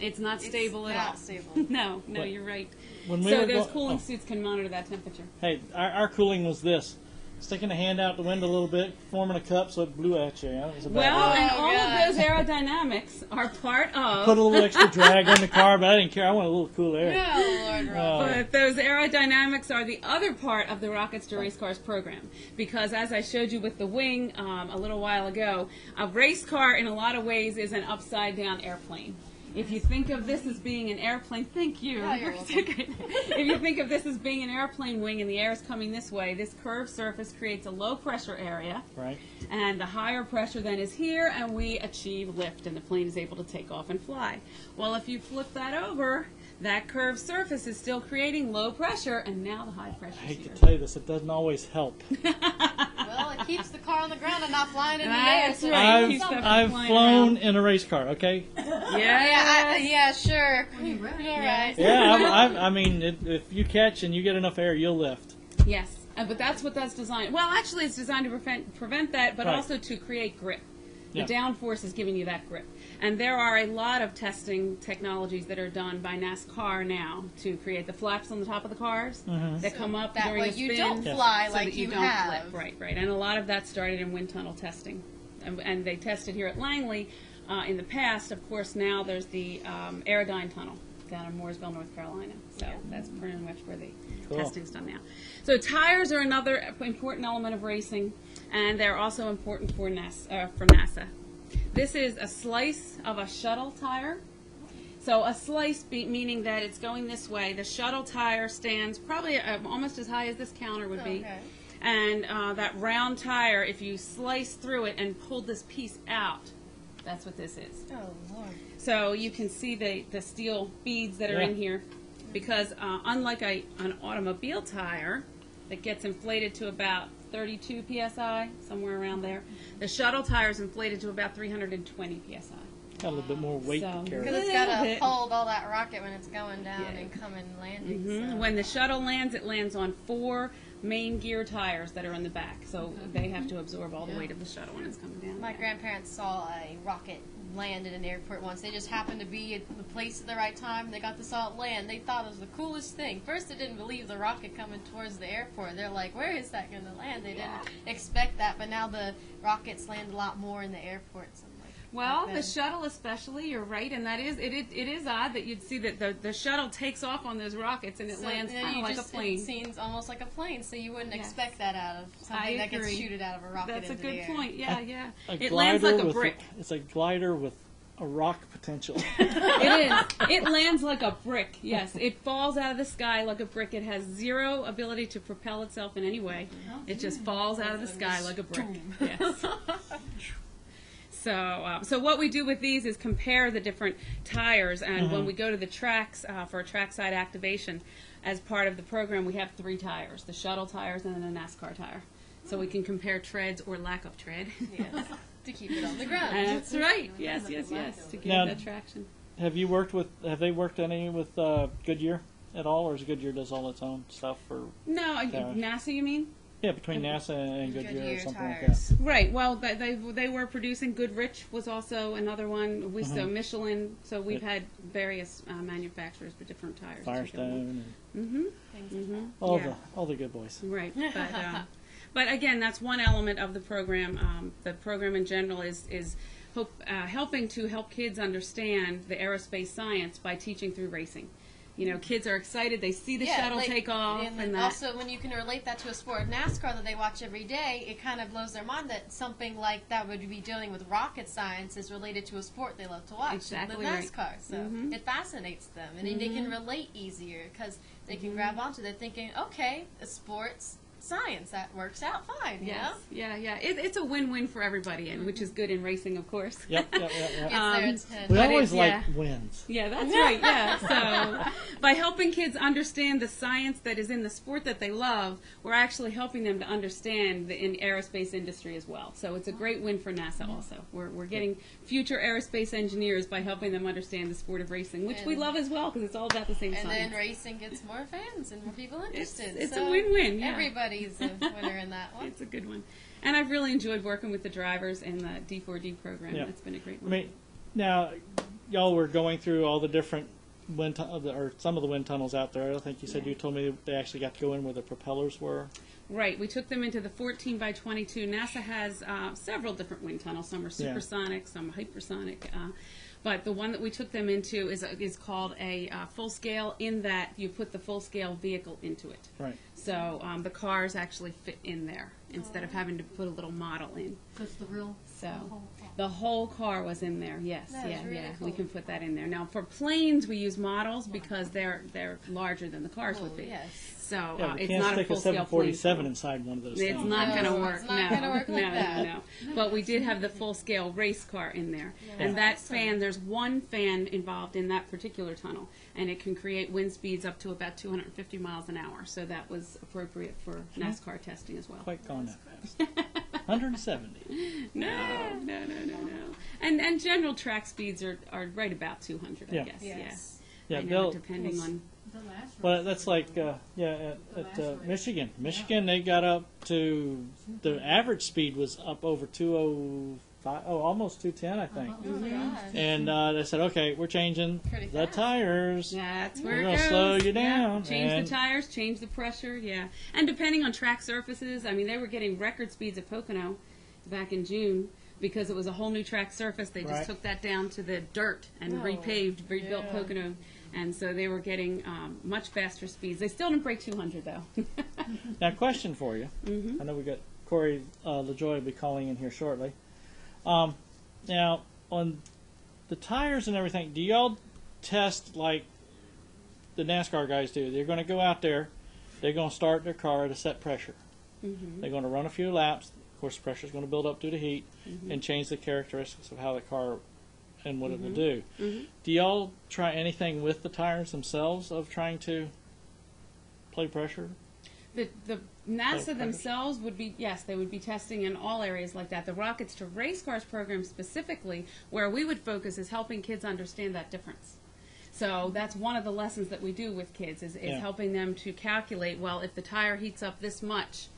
it's not stable at all. Not stable. No, you're right. When we so those cooling suits can monitor that temperature. Hey, our cooling was this. Sticking a hand out the window a little bit, forming a cup so it blew at you. It was a bad and all of those aerodynamics are part of... Put a little extra drag on the car, but I didn't care. I wanted a little cool air. No, Lord, But those aerodynamics are the other part of the Rockets to Racecars program. Because as I showed you with the wing a little while ago, a race car in a lot of ways is an upside-down airplane. If you think of this as being an airplane, thank you. If you think of this as being an airplane wing and the air is coming this way, this curved surface creates a low pressure area. Right. And the higher pressure then is here, and we achieve lift, and the plane is able to take off and fly. Well, if you flip that over, that curved surface is still creating low pressure, and now the high pressure is I hate here. to tell you this, it doesn't always help. Well, it keeps the car on the ground and not flying in the air. So I've flown in a race car, okay? Yeah, sure. Yeah, I mean, if you catch and you get enough air, you'll lift. Yes, but that's what that's designed. Well, actually, it's designed to prevent that, but also to create grip. The downforce is giving you that grip. And there are a lot of testing technologies that are done by NASCAR now to create the flaps on the top of the cars that come up that during way the spin. You don't fly so like that you don't have. flip. Right. And a lot of that started in wind tunnel testing. And they tested here at Langley in the past. Of course, now there's the Aerodyne Tunnel down in Mooresville, North Carolina. So that's pretty much where the testing's done now. So tires are another important element of racing, and they're also important for NASA. This is a slice of a shuttle tire. So a slice meaning that it's going this way. The shuttle tire stands probably almost as high as this counter would be. And that round tire, if you slice through it and pull this piece out, that's what this is. Oh, Lord. So you can see the steel beads that are in here. because unlike an automobile tire that gets inflated to about 32 psi, somewhere around there, the shuttle tire is inflated to about 320 psi. Got a little bit more weight to carry. Because it's got to hold all that rocket when it's going down and coming landing. So. When the shuttle lands, it lands on 4 main gear tires that are in the back, so they have to absorb all the weight of the shuttle when it's coming down. My grandparents saw a rocket land at an airport once. They just happened to be at the place at the right time. They got to saw it land. They thought it was the coolest thing. First, they didn't believe the rocket coming towards the airport. They're like, where is that going to land? They didn't expect that, but now the rockets land a lot more in the airports. Well, the shuttle especially, you're right, and that is it is odd that you'd see that the shuttle takes off on those rockets and it lands kind of like a plane. It seems almost like a plane, so you wouldn't expect that out of something that gets shooted out of a rocket. That's into a good the air. point. Yeah. It lands like a brick. It's a glider with a rock potential. It is. It lands like a brick. Yes, it falls out of the sky like a brick. It has zero ability to propel itself in any way. It just falls out of the sky like a brick. Yes. So what we do with these is compare the different tires, and when we go to the tracks for a trackside activation, as part of the program, we have 3 tires: the shuttle tires and then a NASCAR tire. So we can compare treads or lack of tread. Yes, to keep it on the ground. That's right. Yes, to give that traction. Have they worked any with Goodyear at all, or is Goodyear does all its own stuff? Or no, NASA, you mean? Yeah, between NASA and Goodyear or something tires. like that. Right. Well, they were producing. Goodrich was also another one. So Michelin. So we've had various manufacturers for different tires. Firestone. All the good boys. Right. But again, that's one element of the program. The program in general is helping to help kids understand the aerospace science by teaching through racing. You know, kids are excited. They see the shuttle take off. And also, when you can relate that to a sport, NASCAR, that they watch every day, it kind of blows their mind that something like that would be dealing with rocket science is related to a sport they love to watch, exactly the NASCAR. So it fascinates them, and they can relate easier because they can grab onto it. They're thinking, okay, a sport's science, that works out fine. Yes. Yeah. It's a win-win for everybody, and which is good in racing, of course. Yep. We always like wins. Yeah, that's right. Yeah. So by helping kids understand the science that is in the sport that they love, we're actually helping them to understand the aerospace industry as well. So it's a great win for NASA also. We're getting future aerospace engineers by helping them understand the sport of racing, which we love as well because it's all about the same science. And then racing gets more fans and more people interested. It's a win-win. Yeah. Everybody's a winner in that one. It's a good one. And I've really enjoyed working with the drivers in the D4D program. Yeah. It's been a great one. I mean, now, y'all were going through all the different wind or some of the wind tunnels out there. I think you said you told me they actually got to go in where the propellers were. Right. We took them into the 14 by 22. NASA has several different wind tunnels. Some are supersonic, some hypersonic. But the one that we took them into is called a full scale, in that you put the full scale vehicle into it. Right. So the cars actually fit in there instead of having to put a little model in. Just the real. So the whole car was in there. Yes. Really cool. We can put that in there. Now for planes we use models because they're larger than the cars would be. Yes. So it's not a full scale 747 inside one of those things. It's not going to work. It's not going to work like that. No. But we did have the full scale race car in there, and that fan. There's one fan involved in that particular tunnel, and it can create wind speeds up to about 250 miles an hour. So that was appropriate for NASCAR testing as well. Quite gone that fast. 170. No. And general track speeds are right about 200, I guess. Yes. Yeah, depending on. Well, that's like at Michigan. Michigan, they got up to the average speed was up over 205, almost 210, I think. And they said, okay, we're changing the tires. That's where we're it going to goes. slow you down. Change the tires, change the pressure, And depending on track surfaces, I mean, they were getting record speeds at Pocono back in June because it was a whole new track surface. They just took that down to the dirt and rebuilt Pocono. And so they were getting much faster speeds. They still didn't break 200, though. Now, question for you. I know we got Corey LaJoie will be calling in here shortly. Now, on the tires and everything, do y'all test like the NASCAR guys do? They're going to go out there. They're going to start their car at a set pressure. They're going to run a few laps. Of course, the pressure is going to build up due to heat and change the characteristics of how the car and what it will do. Do y'all try anything with the tires themselves of trying to play pressure? The NASA themselves would be, yes, they would be testing in all areas like that. The Rockets to Race Cars program specifically, where we would focus, is helping kids understand that difference. So that's one of the lessons that we do with kids is helping them to calculate, well, if the tire heats up this much,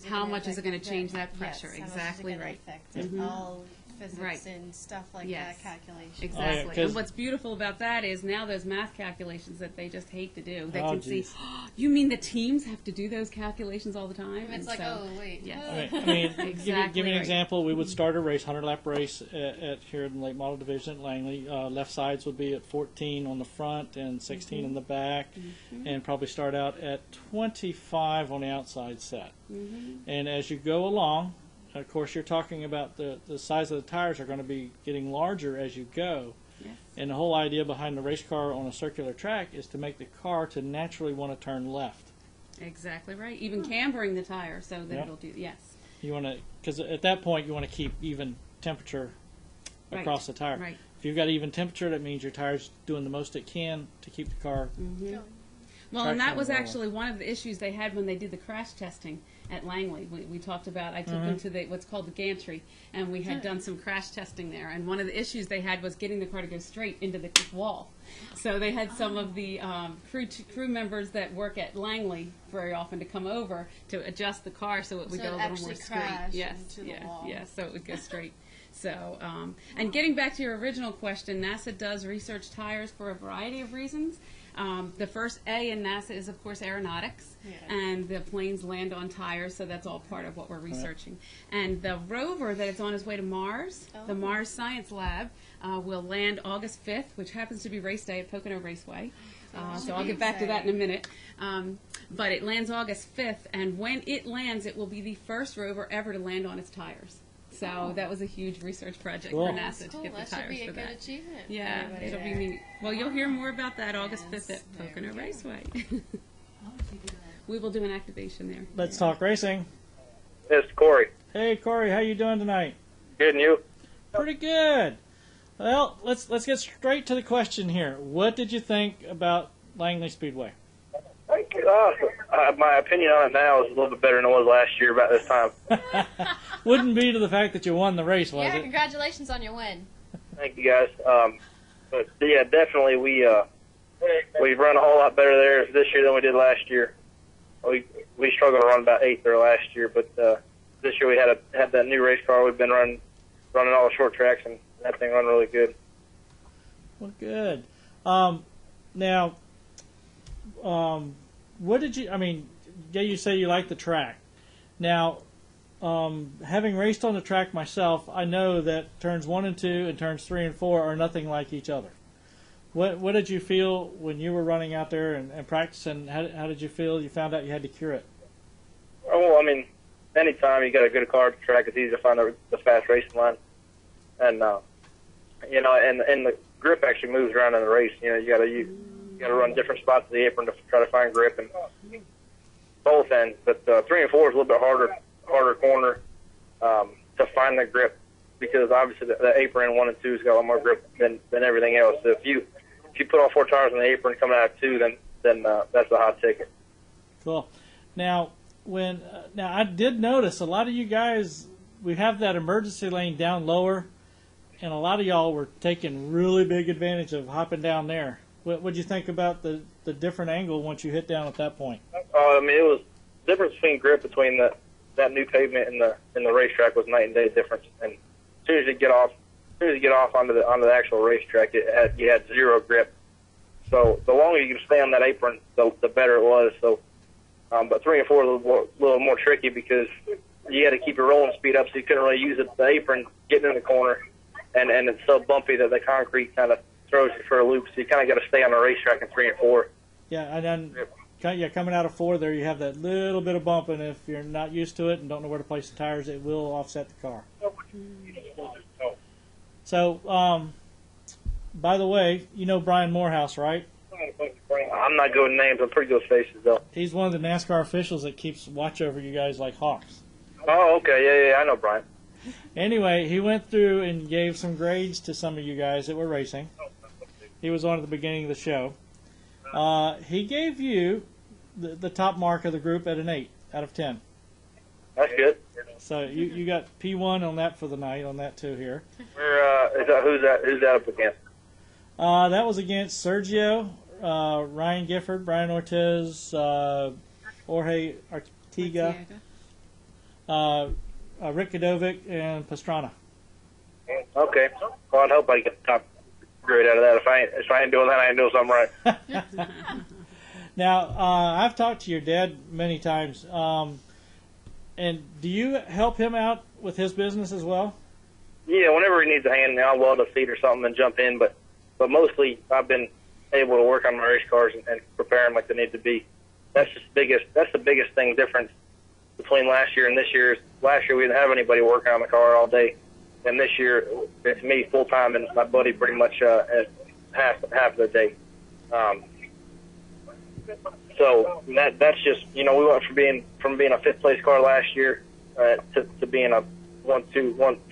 how much is it going to change that pressure? Yes, exactly right. All physics and stuff like that, calculations. Exactly. And what's beautiful about that is now those math calculations that they just hate to do, they can see, oh, you mean the teams have to do those calculations all the time? It's like, oh, wait. Yes. I mean, give me an example. We would start a race, 100-lap race at here in the late model division at Langley. Left sides would be at 14 on the front and 16 in the back, and probably start out at 25 on the outside set. And as you go along, of course, you're talking about the size of the tires are going to be getting larger as you go. Yes. And the whole idea behind the race car on a circular track is to make the car to naturally want to turn left. Exactly right. Even cambering the tire so that it'll do, yes. You want to, because at that point you want to keep even temperature across the tire. Right. If you've got even temperature, that means your tire's doing the most it can to keep the car. Well, and that was actually one of the issues they had when they did the crash testing at Langley. We talked about, I took them to what's called the gantry, and we had done some crash testing there. And one of the issues they had was getting the car to go straight into the wall. So they had some of the crew members that work at Langley very often to come over to adjust the car so it would go a little more straight. Yes, yes, so it would go straight. So, and getting back to your original question, NASA does research tires for a variety of reasons. The first A in NASA is, of course, aeronautics, and the planes land on tires, so that's all part of what we're researching. And the rover that is on its way to Mars, the Mars Science Lab, will land August 5th, which happens to be race day at Pocono Raceway. So I'll get back to that in a minute. But it lands August 5th, and when it lands, it will be the first rover ever to land on its tires. So that was a huge research project for NASA to get the tires for that. That should be a good achievement. Yeah, it'll be neat. Well, you'll hear more about that August 5th at Pocono Raceway. We will do an activation there. Let's talk racing. It's Corey. Hey, Corey, how you doing tonight? Good, and you? Pretty good. Well, let's get straight to the question here. What did you think about Langley Speedway? My opinion on it now is a little bit better than it was last year about this time. Wouldn't be to the fact that you won the race, was it? Congratulations on your win. Thank you, guys. But yeah, definitely we've run a whole lot better there this year than we did last year. We struggled to run about 8th there last year, but this year we had that new race car. We've been running all the short tracks, and that thing run really good. Well, good. Now, what did you? I mean, yeah, you say you like the track. Now, having raced on the track myself, I know that turns 1 and 2 and turns 3 and 4 are nothing like each other. What did you feel when you were running out there and practicing? How did you feel? You found out you had to cure it. Oh, well, I mean, anytime you got a good car at the track, it's easy to find the fast racing line, and you know, and the grip actually moves around in the race. You know, you got to run different spots of the apron to try to find grip and both ends. But 3 and 4 is a little bit harder corner to find the grip, because obviously the apron 1 and 2 has got a lot more grip than everything else. So if you put all 4 tires on the apron coming out of 2, then that's a hot ticket. Cool. Now I did notice a lot of you guys, we have that emergency lane down lower, and a lot of y'all were taking really big advantage of hopping down there. What did you think about the different angle once you hit down at that point? I mean, it was the difference between grip between that new pavement and the racetrack was night and day difference. And as soon as you get off onto the actual racetrack, you had zero grip. So the longer you can stay on that apron, the better it was. So, but 3 and 4 are a little more tricky, because you had to keep your rolling speed up, so you couldn't really use the apron getting in the corner, and it's so bumpy that the concrete kind of throws you for a loop. So you kind of got to stay on the racetrack in 3 and 4. Yeah, and then coming out of 4 there, you have that little bit of bump, and if you're not used to it and don't know where to place the tires, it will offset the car. So, by the way, you know Brian Morehouse, right? I'm not good with names. I'm pretty good with faces, though. He's one of the NASCAR officials that keeps watch over you guys like hawks. Oh, okay. Yeah, I know Brian. Anyway, he went through and gave some grades to some of you guys that were racing. He was on at the beginning of the show. He gave you the top mark of the group at an 8 out of 10. That's good. So you got P1 on that for the night, on that too here. Who's that up against? That was against Sergio, Ryan Gifford, Bryan Ortiz, Jorge Arteaga, Rick Godovic, and Pastrana. Okay. Well, I'd hope I get the top grade out of that. If I ain't doing that, I ain't doing something right. Now, I've talked to your dad many times. And do you help him out with his business as well? Yeah, whenever he needs a hand, I'll weld a seat or something and jump in. But mostly, I've been able to work on my race cars and prepare them like they need to be. That's the biggest thing difference between last year and this year. Last year we didn't have anybody working on the car all day, and this year it's me full time and my buddy pretty much half the day. So that's just, we went from being a fifth place car last year to being a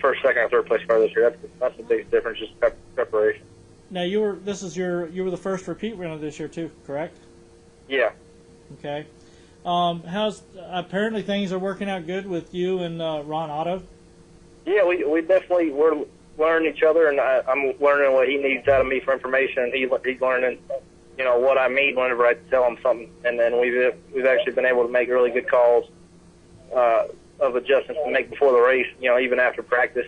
first, second, or third place car this year. That's the biggest difference, just preparation. Now you were the first repeat winner this year too, correct? Yeah. Okay. Apparently things are working out good with you and Ron Otto? Yeah, we definitely we're learning each other, and I'm learning what he needs out of me for information, and he's learning, what I need whenever I tell him something. And then we've actually been able to make really good calls of adjustments to make before the race, even after practice,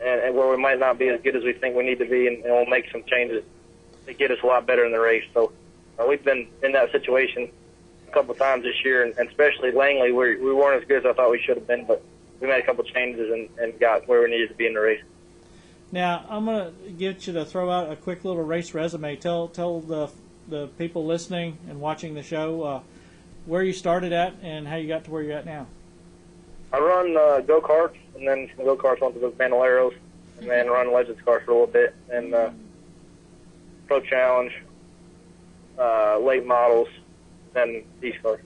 and where we might not be as good as we think we need to be, and we'll make some changes to get us a lot better in the race. So we've been in that situation a couple of times this year, and especially Langley, we weren't as good as I thought we should have been, but we made a couple of changes and got where we needed to be in the race. Now, I'm going to get you to throw out a quick little race resume. Tell the people listening and watching the show where you started at and how you got to where you're at now. I run go-karts, and then from go-karts went to the Bandoleros, and then run Legends cars for a little bit, and Pro Challenge, late models, and these cars.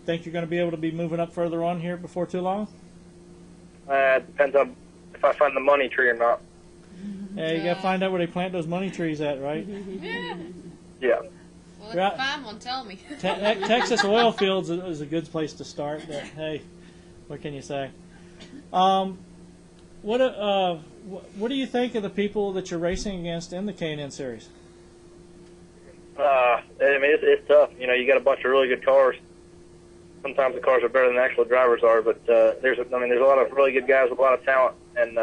Think you're going to be able to be moving up further on here before too long? Depends on if I find the money tree or not. Yeah, you got to find out where they plant those money trees at, right? Yeah. Well, if you find one, tell me. Texas oil fields is a good place to start, but hey, what can you say? What do you think of the people that you're racing against in the K&N series? It's tough. You got a bunch of really good cars. Sometimes the cars are better than the actual drivers are, but there's a lot of really good guys with a lot of talent, and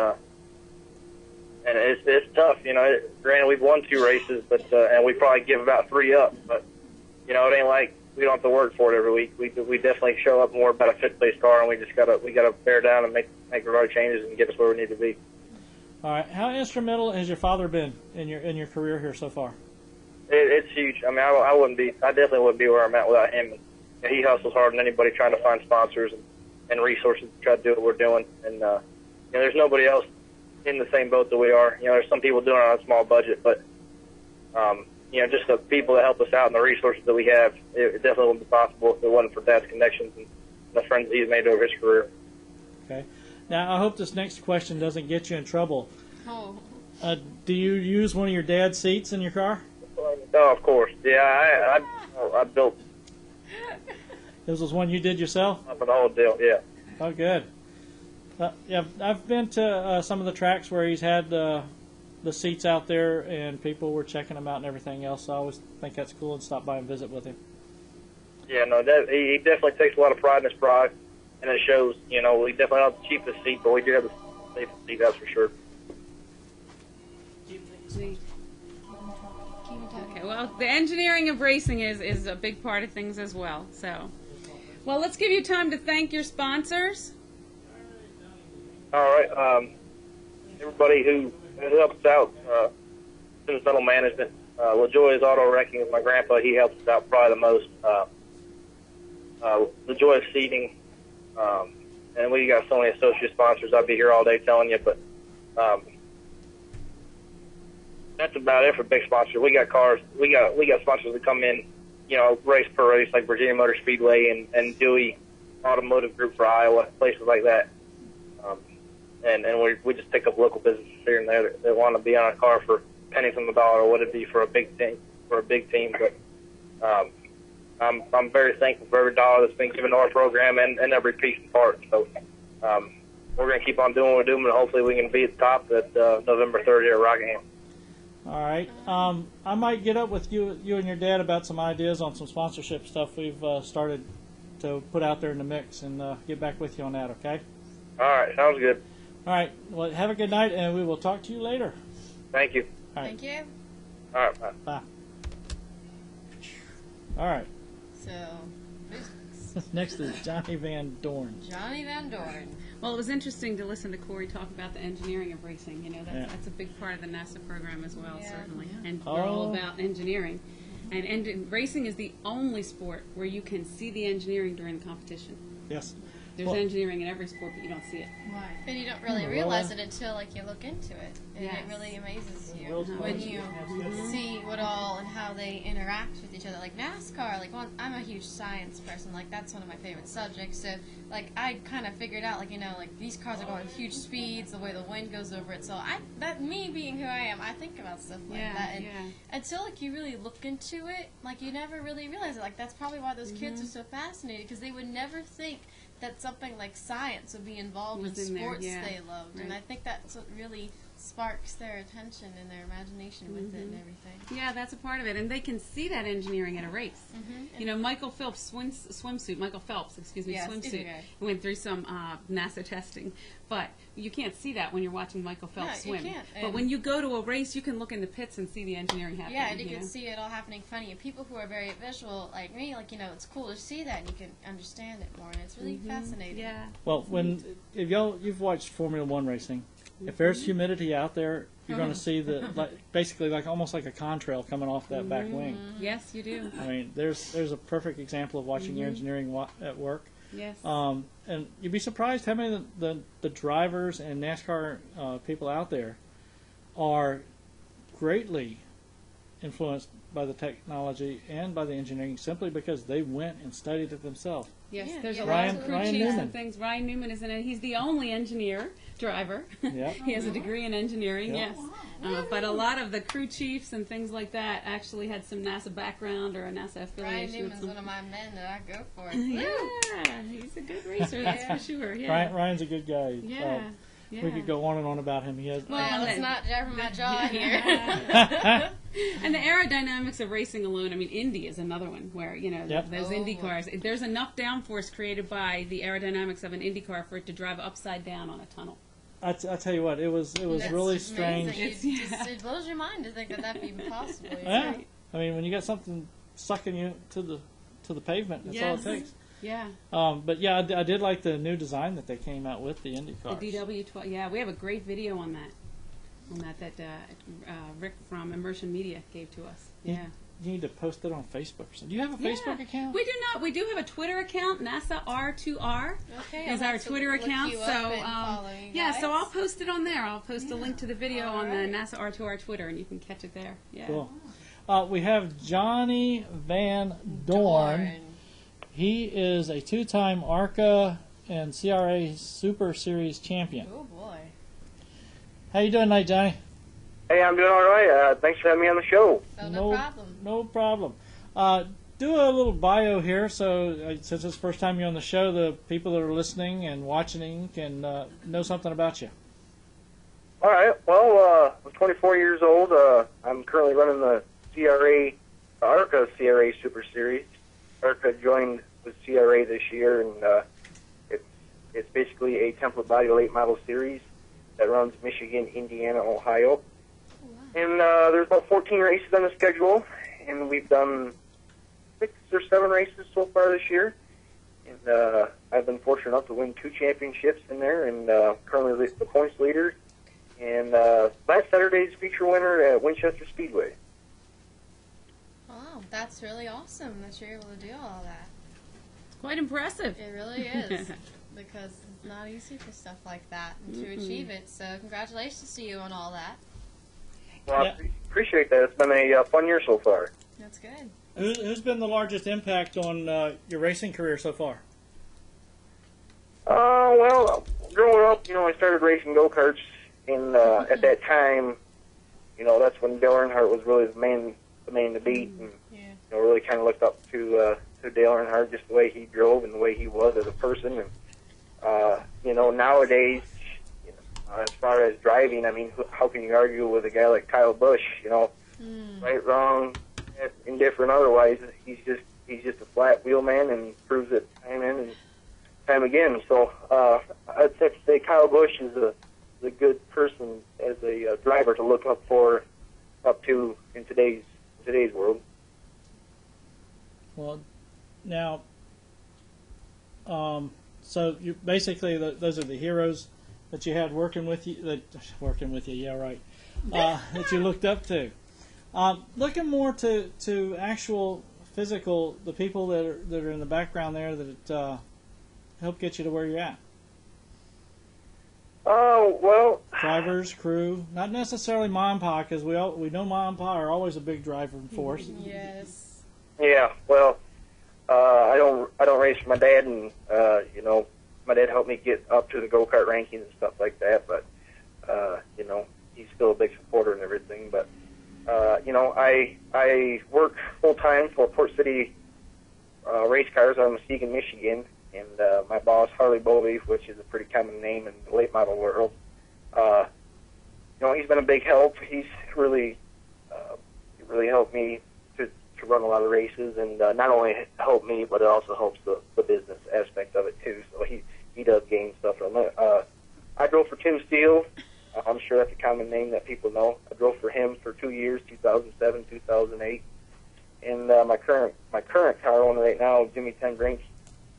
it's tough. Granted, we've won 2 races, but and we probably give about 3 up, but it ain't like we don't have to work for it every week. We definitely show up more about a fifth place car, and we gotta bear down and make the right changes and get us where we need to be. All right, how instrumental has your father been in your career here so far? It's huge. I definitely wouldn't be where I'm at without him. And he hustles harder than anybody trying to find sponsors and resources to try to do what we're doing. And there's nobody else in the same boat that we are. There's some people doing it on a small budget, but just the people that help us out and the resources that we have, it definitely wouldn't be possible if it wasn't for Dad's connections and the friends that he's made over his career. Okay. Now, I hope this next question doesn't get you in trouble. Oh. Do you use one of your dad's seats in your car? Oh, of course. Yeah, I built. This was one you did yourself? For the whole deal, yeah. Oh, good. Yeah, I've been to some of the tracks where he's had the seats out there and people were checking them out and everything else. So I always think that's cool and stop by and visit with him. Yeah, no, he definitely takes a lot of pride in his product, and it shows. We definitely don't have the cheapest seat, but we do have the safest seat, that's for sure. Okay, well, the engineering of racing is a big part of things as well. So, well, let's give you time to thank your sponsors. All right, everybody who helps out, Sims Metal Management, LaJoie's Auto Wrecking with my grandpa, he helps us out probably the most. LaJoie's Seating, and we got so many associate sponsors. I'd be here all day telling you, but that's about it for big sponsors. We got cars. We got sponsors that come in, race per race, like Virginia Motor Speedway and Dewey Automotive Group for Iowa, places like that. and we just pick up local businesses here and there that want to be on a car for pennies on the dollar, or what it'd be for a big team. But I'm very thankful for every dollar that's been given to our program and every piece and part. So we're going to keep on doing what we're doing, and hopefully we can be at the top at November 3rd here at Rockingham. All right. I might get up with you and your dad about some ideas on some sponsorship stuff we've started to put out there in the mix, and get back with you on that, okay? All right. Sounds good. All right. Well, have a good night, and we will talk to you later. Thank you. All right. Thank you. All right. Bye. Bye. All right. So, next is Johnny Van Doorn. Johnny Van Doorn. Well, it was interesting to listen to Corey talk about the engineering of racing. You know, that's a big part of the NASA program as well, certainly. And we're all about engineering. And racing is the only sport where you can see the engineering during the competition. Yes. There's engineering in every sport, but you don't see it. Right. And you don't really realize it until you look into it. And it really amazes you when you see what all and how they interact with each other. Like NASCAR, I'm a huge science person. That's one of my favorite subjects. So I kind of figured out these cars are going huge speeds, the way the wind goes over it. So me being who I am, I think about stuff like that. And until you really look into it, you never really realize it. That's probably why those kids are so fascinated, because they would never think that something like science would be involved with sports they loved. Right. And I think that's what really sparks their attention and their imagination with it and everything. Yeah, that's a part of it. And they can see that engineering at a race. You know, Michael Phelps' swimsuit went through some NASA testing. But you can't see that when you're watching Michael Phelps swim. You can't. But when you go to a race, you can look in the pits and see the engineering happening. Yeah, and you can see it all happening funny. And people who are very visual, like me, it's cool to see that, and you can understand it more, and it's really fascinating. Yeah. Well, if you've watched Formula One racing, if there's humidity out there, you're going to see basically almost like a contrail coming off that back wing. Yes, you do. I mean, there's a perfect example of watching your engineering at work. Yes. And you'd be surprised how many of the drivers and NASCAR people out there are greatly influenced by the technology and by the engineering simply because they went and studied it themselves. Yes, there's a lot of crew chiefs and things. Ryan Newman is in it. He's the only driver. He has a degree in engineering, yes. But a lot of the crew chiefs and things like that actually had some NASA background or a NASA affiliation. Ryan Newman's one of my men that I go for. Yeah, he's a good racer, that's for sure. Yeah. Ryan's a good guy. Yeah. We could go on and on about him. He has. Well, let's not jab my jaw here. And the aerodynamics of racing alone, I mean, Indy is another one where, those Indy cars, there's enough downforce created by the aerodynamics of an Indy car for it to drive upside down on a tunnel. I tell you what, it was really strange. It blows your mind to think that that'd be possible. Yeah. Right. I mean, when you got something sucking you to the pavement, that's all it takes. Yeah. But yeah, I did like the new design that they came out with the Indy cars. The DW12. Yeah, we have a great video on that. That Rick from Immersion Media gave to us. Yeah. You need to post it on Facebook or something. Do you have a Facebook account? We do not. We do have a Twitter account. NASA R2R is our Twitter account. So so I'll post it on there. I'll post a link to the video on the NASA R2R Twitter, and you can catch it there. Yeah. Cool. We have Johnny Van Doorn. He is a two-time ARCA and CRA Super Series champion. Oh boy! How you doing tonight, Johnny? Hey, I'm doing all right. Thanks for having me on the show. No problem. No problem. Do a little bio here, so since it's the first time you're on the show, the people that are listening and watching can know something about you. All right. Well, I'm 24 years old. I'm currently running the ARCA CRA Super Series. ARCA joined with CRA this year, and it's basically a template body late model series that runs Michigan, Indiana, Ohio. And there's about 14 races on the schedule, and we've done 6 or 7 races so far this year. And I've been fortunate enough to win 2 championships in there, and currently the points leader. And last Saturday's feature winner at Winchester Speedway. Wow, that's really awesome that you're able to do all that. It's quite impressive. It really is, because it's not easy for stuff like that and to achieve it. So congratulations to you on all that. Well, I appreciate that. It's been a fun year so far. That's good. Who's been the largest impact on your racing career so far? Well, growing up, I started racing go-karts, and at that time, that's when Dale Earnhardt was really the man to beat, and really kind of looked up to Dale Earnhardt, just the way he drove and the way he was as a person. And nowadays, as far as driving, I mean, how can you argue with a guy like Kyle Busch? Right, wrong, indifferent, otherwise, he's just a flat wheel man and proves it time in and time again. So I'd say Kyle Busch is a good person as a driver to look up to in today's world. Well, now, so you basically those are the heroes that you had working with you. Yeah, right. That you looked up to. Looking more to actual physical, the people that are in the background there that help get you to where you're at. Oh, well. Drivers, crew, not necessarily mom and pa, because we know mom and pa are always a big driving force. Yes. Yeah, well, I don't race for my dad, and my dad helped me get up to the go-kart rankings and stuff like that. But he's still a big supporter and everything. But I work full time for Port City Racecars out of Muskegon, Michigan, and my boss Harley Bovey, which is a pretty common name in the late model world. He's been a big help. He's really helped me to run a lot of races, and not only helped me, but it also helps the business aspect of it too. So he does gain stuff from it. I drove for Tim Steele. I'm sure that's a common name that people know. I drove for him for 2 years, 2007, 2008. And my current car owner right now, Jimmy Tenbrink,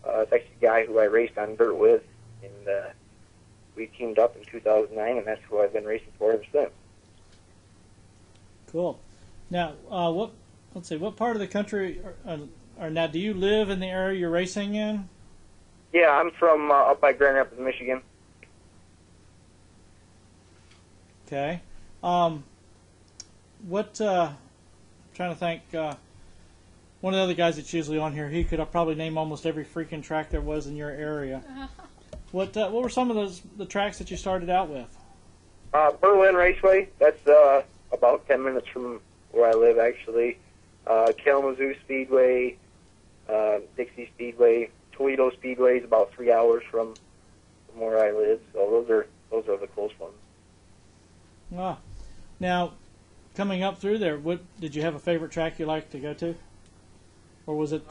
it's actually a guy who I raced on dirt with, and we teamed up in 2009, and that's who I've been racing for ever since. Cool. Now, what part of the country, or now, do you live in the area you're racing in? Yeah, I'm from up by Grand Rapids, Michigan. Okay. I'm trying to think. One of the other guys that's usually on here, he could probably name almost every freaking track there was in your area. What were some of the tracks that you started out with? Berlin Raceway. That's about 10 minutes from where I live, actually. Kalamazoo Speedway, Dixie Speedway, Toledo Speedway is about 3 hours from where I live. So those are the close ones. Ah. Now, coming up through there, did you have a favorite track you liked to go to? Or was it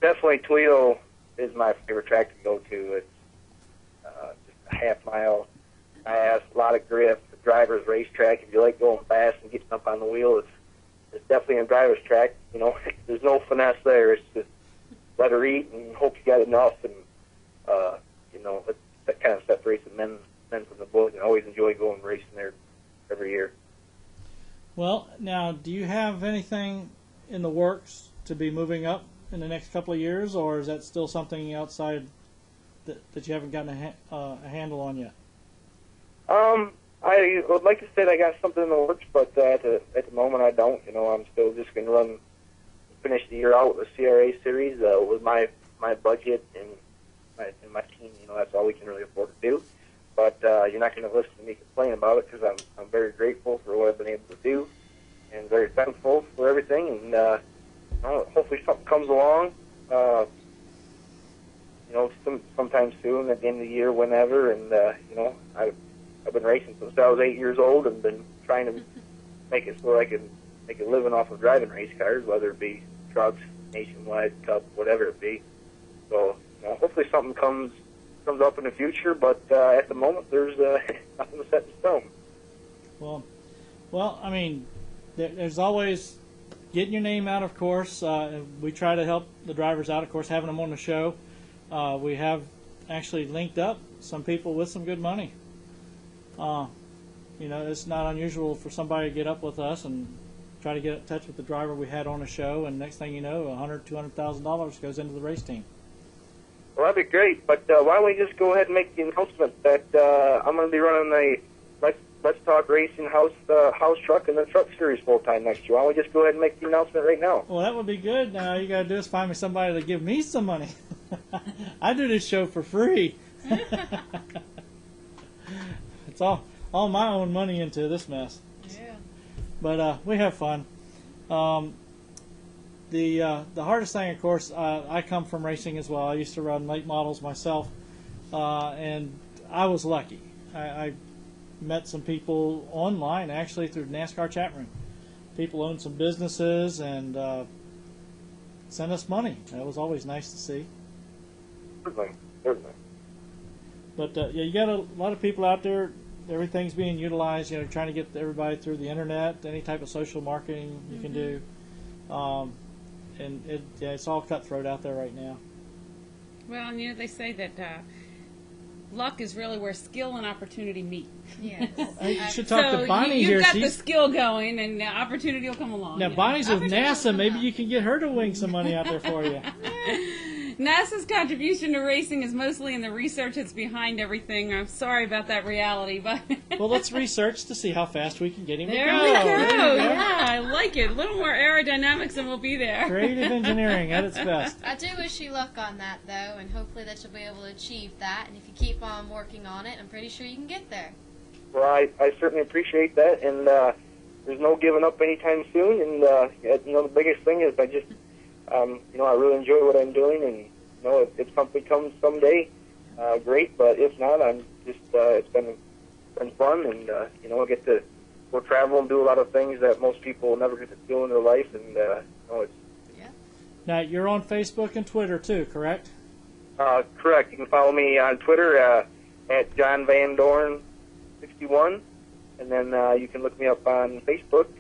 definitely Toledo is my favorite track to go to. It's just a half-mile fast, a lot of grip, the driver's racetrack. If you like going fast and getting up on the wheel, it's definitely a driver's track. There's no finesse there. It's just let her eat and hope you got enough. And, that kind of separates the men from the boys. I always enjoy going racing there every year. Well, now, do you have anything in the works to be moving up in the next couple of years, or is that still something outside that you haven't gotten a handle on yet? I would like to say I got something in the works, but at the moment I don't. I'm still just going to finish the year out with the CRA series with my budget and my team. That's all we can really afford to do. But you're not going to listen to me complain about it, because I'm very grateful for what I've been able to do and very thankful for everything. And hopefully something comes along, sometime soon at the end of the year, whenever. And I've been racing since I was 8 years old, and been trying to make it so I can make a living off of driving race cars, whether it be trucks, nationwide, cup, whatever it be. So hopefully something comes up in the future, but at the moment there's nothing set in stone. Well, I mean, there's always getting your name out, of course. We try to help the drivers out, of course, having them on the show. We have actually linked up some people with some good money. It's not unusual for somebody to get up with us and try to get in touch with the driver we had on the show, and next thing you know, $200,000 goes into the race team. Well, that'd be great, but why don't we just go ahead and make the announcement that I'm going to be running the Let's Talk Racing house truck and the truck series full time next year. Why don't we just go ahead and make the announcement right now? Well, that would be good. Now all you got to do is find me somebody to give me some money. I do this show for free. It's all my own money into this mess. Yeah. But we have fun. The hardest thing, of course, I come from racing as well. I used to run late models myself, and I was lucky. I met some people online, actually, through the NASCAR chat room. People owned some businesses and sent us money. That was always nice to see. Certainly. But yeah, you got a lot of people out there. Everything's being utilized. Trying to get everybody through the internet. Any type of social marketing you can do, and it's all cutthroat out there right now. Well, and they say that luck is really where skill and opportunity meet. Yes. You should talk to Bonnie here. You've got the skill going, and opportunity will come along. Now, Bonnie's with NASA. Maybe you can get her to wing some money out there for you. NASA's contribution to racing is mostly in the research that's behind everything. I'm sorry about that reality, but well, let's research to see how fast we can get him to there go. we go. Yeah, I like it. A little more aerodynamics and we'll be there. Creative engineering at its best. I do wish you luck on that, though, and hopefully that you'll be able to achieve that. And if you keep on working on it, I'm pretty sure you can get there. Well, I certainly appreciate that, and there's no giving up anytime soon. And the biggest thing is I just, I really enjoy what I'm doing, and if something comes someday, great. But if not, I'm just it's been fun, and I get to go travel and do a lot of things that most people never get to do in their life, and it's. Yeah. Now you're on Facebook and Twitter too, correct? Correct. You can follow me on Twitter at John Van Doorn 61, and then you can look me up on Facebook /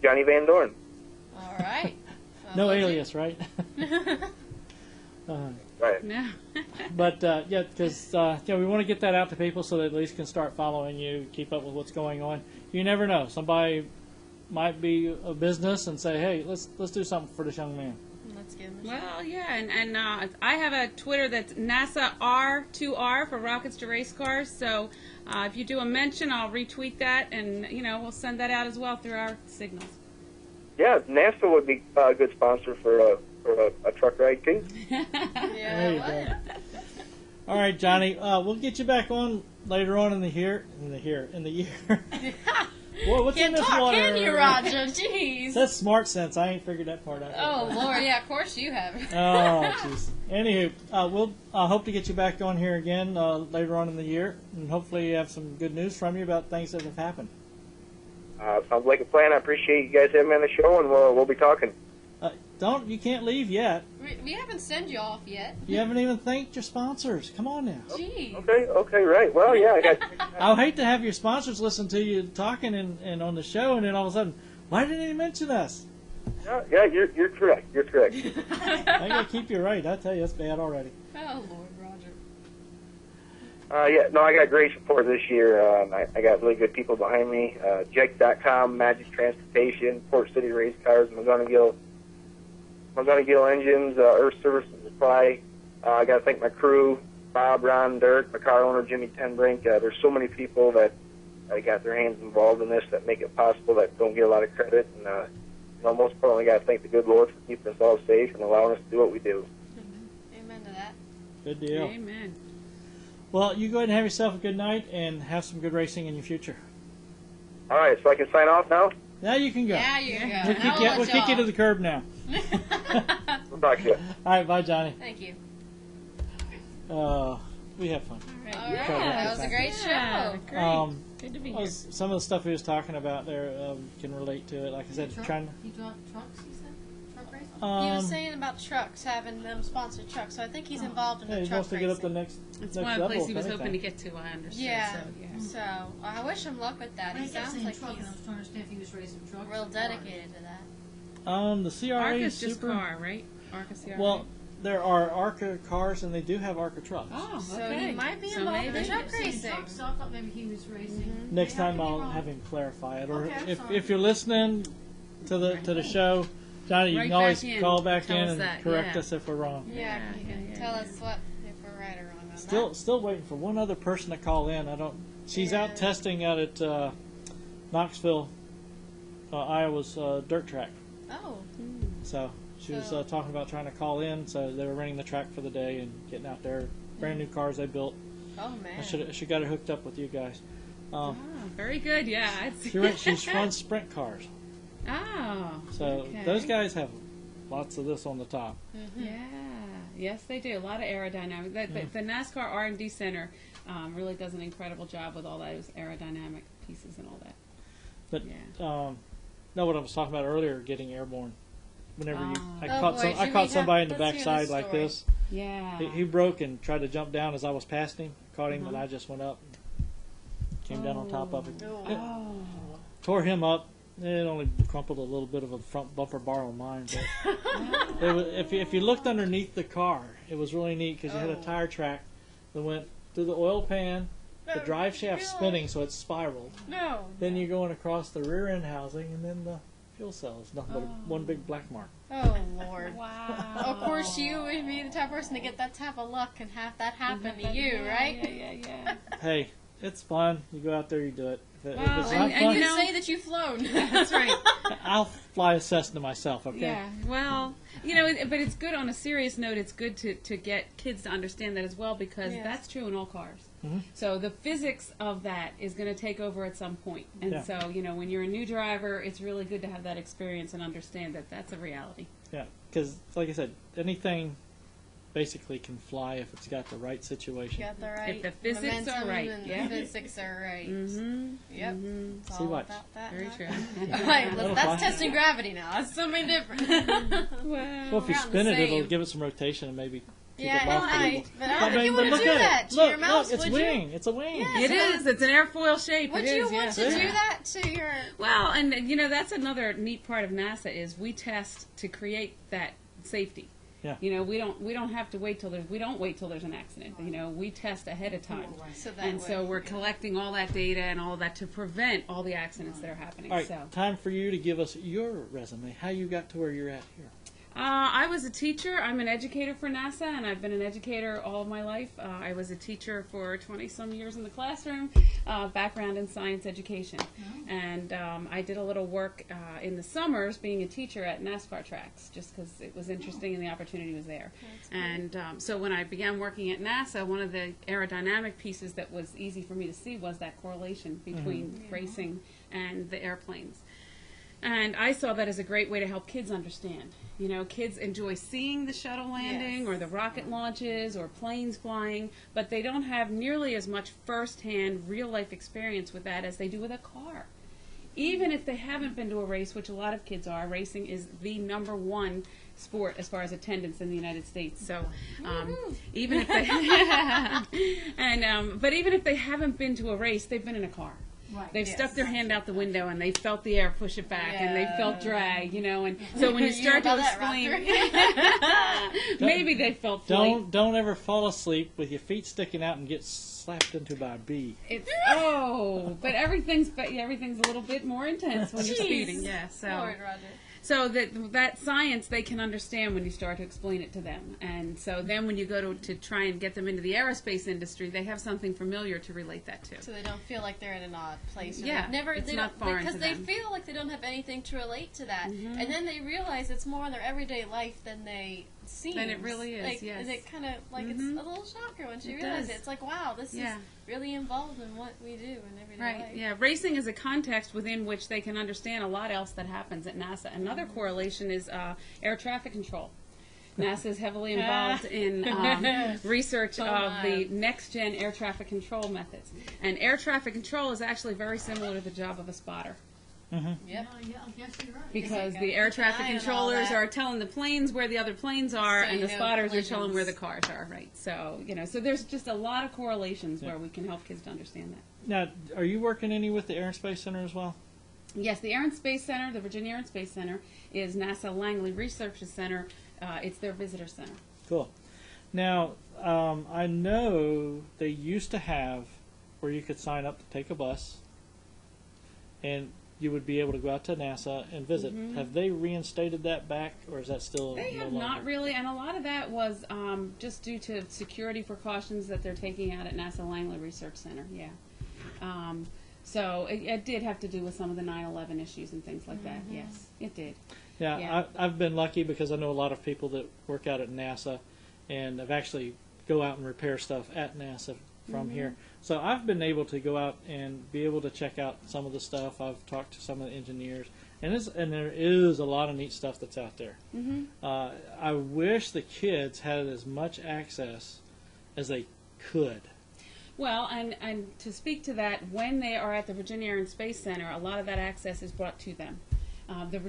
Johnny Van Doorn. All right. No alias, right? Right. No. But yeah, because we want to get that out to people so they at least can start following you, keep up with what's going on. You never know. Somebody might be a business and say, "Hey, let's do something for this young man." Let's give him a Well, yeah, and I have a Twitter that's NASA R2R for Rockets to Racecars. So if you do a mention, I'll retweet that, and we'll send that out as well through our signals. Yeah, NASA would be a good sponsor for a truck ride too. There you go. All right, Johnny. We'll get you back on later on in the year. Well, what's in Can't this talk, water? can you, Roger? Jeez. That's smart sense. I ain't figured that part out. Oh, Lord. Yeah, of course you haven't. Oh, jeez. Anywho, we'll hope to get you back on here again later on in the year, and hopefully have some good news from you about things that have happened. Sounds like a plan. I appreciate you guys having me on the show, and we'll be talking. You can't leave yet. We haven't sent you off yet. You haven't even thanked your sponsors. Come on now. Jeez. Okay, right. Well, yeah, I hate to have your sponsors listen to you talking and on the show, and then all of a sudden, why didn't you mention us? Yeah, you're correct. You're correct. I gotta keep you right. I tell you, that's bad already. Oh, Lord, Roger. I got great support this year. I got really good people behind me. Jake.com, Magic Transportation, Port City Racecars, McGonigal Engines, Earth Service and Supply. I got to thank my crew, Bob, Ron, Dirk, my car owner, Jimmy Tenbrink. There's so many people that got their hands involved in this that make it possible, that don't get a lot of credit. And most importantly, I got to thank the good Lord for keeping us all safe and allowing us to do what we do. Amen to that. Good deal. Amen. Well, you go ahead and have yourself a good night and have some good racing in your future. All right, so I can sign off now? Now you can go. Yeah, you can go. We'll kick you to the curb now. We'll talk to you. All right, bye, Johnny. Thank you. We have fun. All right. That was a great show. Great. Good to be here. Some of the stuff he was talking about there can relate to it. Like I said, trying to... You drive trucks, you said? Truck racing? He was saying about trucks, having them sponsor trucks, so I think he's involved in the he truck wants to racing. get up the next It's next one of the level, places he was if hoping to anything. get to, I understand. Yeah. So, yeah. So I wish him luck with that. When He he kept sounds saying like truck, and I was he's trying to understand if he was racing trucks. real or cars. dedicated to that. The CRA Arca's Super... just car, right? Arca CRA. Well, there are ARCA cars, and they do have ARCA trucks. Oh, So okay. he might be So involved in maybe. truck Kept saying racing. trucks, so I thought maybe he was racing. Next Maybe I time could be I'll wrong. have him clarify it. Or Okay, sorry. if you're listening to the show, Johnny, you Right can always back in. call back Tell in us and that, correct yeah. us if we're wrong. Yeah, you can tell us what if we're right or wrong on that. Still waiting for one other person to call in. She's out testing out at Knoxville, Iowa's dirt track. Oh. So she was talking about trying to call in. So they were renting the track for the day and getting out there. Brand new cars they built. Oh man. I should got her hooked up with you guys. Very good, yeah. She runs sprint cars. Oh. So okay. those guys have lots of this on the top. Yeah. Yes, they do. A lot of aerodynamic. The NASCAR R&D Center really does an incredible job with all those aerodynamic pieces and all that. But yeah. No, what I was talking about earlier, getting airborne. Whenever I boy, caught somebody in the let's hear backside the like story. this. Yeah. He broke and tried to jump down as I was past him. Caught him, and I just went up, and came down on top of him. Oh. Tore him up. It only crumpled a little bit of a front bumper bar on mine. But it was, if you looked underneath the car, it was really neat because you had a tire track that went through the oil pan, the drive shaft spinning so it spiraled. No. Then you're going across the rear end housing, and then the fuel cell is nothing but one big black mark. Oh Lord! Wow. Of course, you would be the type of person to get that type of luck and have that happen to you, right? Yeah. Hey, it's fun. You go out there, you do it. If Well, it's and not fun, you say that you've flown. That's right. I'll fly a Cessna myself. Okay. Yeah, well, but it's good on a serious note. It's good to get kids to understand that as well because that's true in all cars. Mm-hmm. So the physics of that is going to take over at some point. And so, when you're a new driver, it's really good to have that experience and understand that that's a reality. Yeah, because like I said, anything basically can fly if it's got the right situation. Got the right. If the physics are right, and yeah. the physics are right. Mm-hmm. Yep. Mm-hmm. It's See all what? about that. Very true. All right, that's testing gravity now. That's something different. Well, if you spin it, it'll give it some rotation and maybe keep it off a little. But I don't think you want to look do at that it. to Look, your mouse, it's would wing. you? It's a wing. Yeah, It is. It's an airfoil shape. Would it you is, want yes. to do that to your... Well, and that's another neat part of NASA is we test to create that safety. Yeah. We don't have to wait till there's an accident. We test ahead of time. So we're collecting all that data and all that to prevent all the accidents that are happening. All right, time for you to give us your resume, how you got to where you're at here. I was a teacher. I'm an educator for NASA, and I've been an educator all of my life. I was a teacher for 20-some years in the classroom, background in science education. And I did a little work in the summers being a teacher at NASCAR tracks, just because it was interesting and the opportunity was there. And so when I began working at NASA, one of the aerodynamic pieces that was easy for me to see was that correlation between racing and the airplanes. And I saw that as a great way to help kids understand. Kids enjoy seeing the shuttle landing or the rocket launches or planes flying, but they don't have nearly as much first-hand, real-life experience with that as they do with a car. Even if they haven't been to a race, which a lot of kids are, racing is the #1 sport as far as attendance in the United States. So even if they but even if they haven't been to a race, they've been in a car. Right. They've stuck their hand out the window and they felt the air push it back and they felt drag, and so when you start to explain, maybe they felt flight. Don't ever fall asleep with your feet sticking out and get slapped into by a bee. But everything's a little bit more intense when you're speeding. Yeah, so. Lord, Roger. So that science they can understand when you start to explain it to them. And so then when you go to try and get them into the aerospace industry, they have something familiar to relate that to. So they don't feel like they're in an odd place. Or Yeah, it's not foreign to because they them. feel like they don't have anything to relate to that. And then they realize it's more in their everyday life than they seem. Than it really is, yes. And it kind of, it's a little shocker when she realizes it. It's like, wow, this is really involved in what we do in everyday life. Yeah. Racing is a context within which they can understand a lot else that happens at NASA. Another correlation is air traffic control. NASA is heavily involved in research of the next-gen air traffic control methods. And air traffic control is actually very similar to the job of a spotter. Yep. Yeah, I guess you're right. Because the air traffic controllers are telling the planes where the other planes are, and the spotters are telling where the cars are, right? So, so there's just a lot of correlations where we can help kids to understand that. Now, are you working any with the Air and Space Center as well? Yes, the Air and Space Center, the Virginia Air and Space Center, is NASA Langley Research Center. It's their visitor center. Cool. Now, I know they used to have where you could sign up to take a bus, and you would be able to go out to NASA and visit. Have they reinstated that back, or is that still They have not really, and a lot of that was just due to security precautions that they're taking out at NASA Langley Research Center, so it did have to do with some of the 9/11 issues and things like that, yes, it did. Yeah, I've been lucky because I know a lot of people that work out at NASA, and have actually go out and repair stuff at NASA from here. So I've been able to go out and be able to check out some of the stuff. I've talked to some of the engineers, and there is a lot of neat stuff that's out there. I wish the kids had as much access as they could. Well, and to speak to that, when they are at the Virginia Air and Space Center, a lot of that access is brought to them.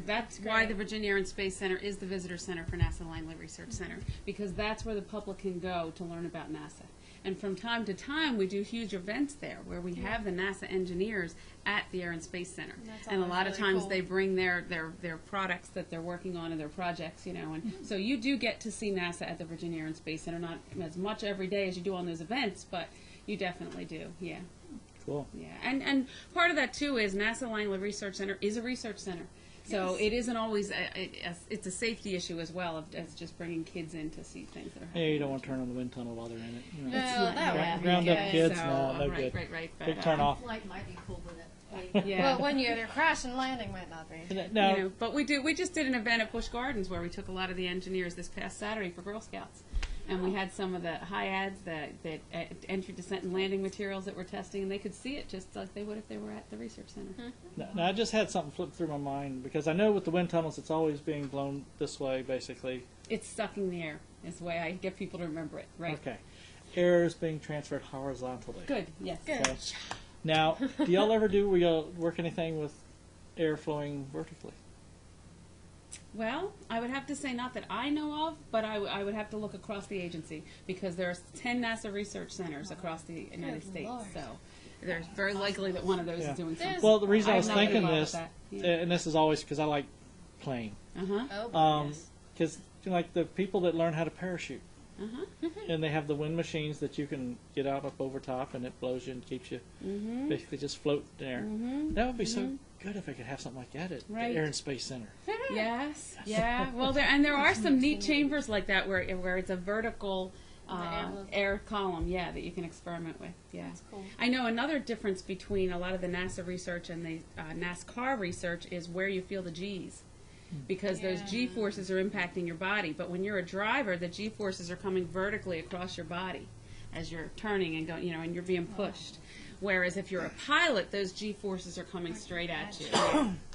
That's why the Virginia Air and Space Center is the visitor center for NASA Langley Research Center, because that's where the public can go to learn about NASA. And from time to time, we do huge events there where we have the NASA engineers at the Air and Space Center. And a lot of times they bring their products that they're working on and their projects, you know. And so you do get to see NASA at the Virginia Air and Space Center, not as much every day as you do on those events, but you definitely do, yeah. Cool. Yeah, and part of that too is NASA Langley Research Center is a research center. So it isn't always, it's a safety issue as well as just bringing kids in to see things that are happening. Yeah, you don't want to turn on the wind tunnel while they're in it. You know. that ground up kids, so, no good. Right. Big turn off. Flight might be cool with it. Well, when you're crash and landing might not be. No. You know, but we just did an event at Busch Gardens where we took a lot of the engineers this past Saturday for Girl Scouts. And we had some of the high ads, the entry, descent, and landing materials that we're testing, and they could see it just like they would if they were at the research center. Now, I just had something flip through my mind, because I know with the wind tunnels, it's always being blown this way, basically. It's sucking the air is the way I get people to remember it, right? Okay. Air is being transferred horizontally. Good, yes. Good. Okay. Now, do y'all ever work anything with air flowing vertically? Well, I would have to say not that I know of, but I would have to look across the agency because there are 10 NASA research centers across the United States. Lord. So there's very likely that one of those is doing something. Well, the reason I was have no thinking idea this, about that. and this is always because I like playing, because like the people that learn how to parachute, and they have the wind machines that you can get out up over top, and it blows you and keeps you basically just floating there. That would be so good if I could have something like that at the Air and Space Center. Yes, yeah. Well, there are some neat chambers like that where it's a vertical air column, that you can experiment with. Yeah, that's cool. I know another difference between a lot of the NASA research and the NASCAR research is where you feel the G's. Because those G-forces are impacting your body. But when you're a driver, the G-forces are coming vertically across your body as you're turning and going, and you're being pushed. Whereas if you're a pilot, those G-forces are coming straight at you.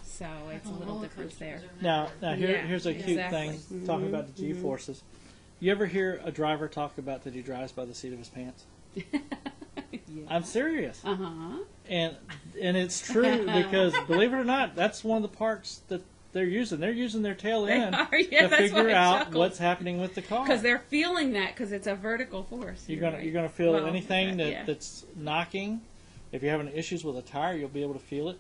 So it's a little difference there. Now here's a cute thing, talking about the G-forces. You ever hear a driver talk about that he drives by the seat of his pants? I'm serious. And it's true because, believe it or not, that's one of the parts that they're using. They're using their tail end to figure out what's happening with the car. Because they're feeling that because it's a vertical force. You're gonna feel anything that's knocking. If you're having issues with a tire, you'll be able to feel it.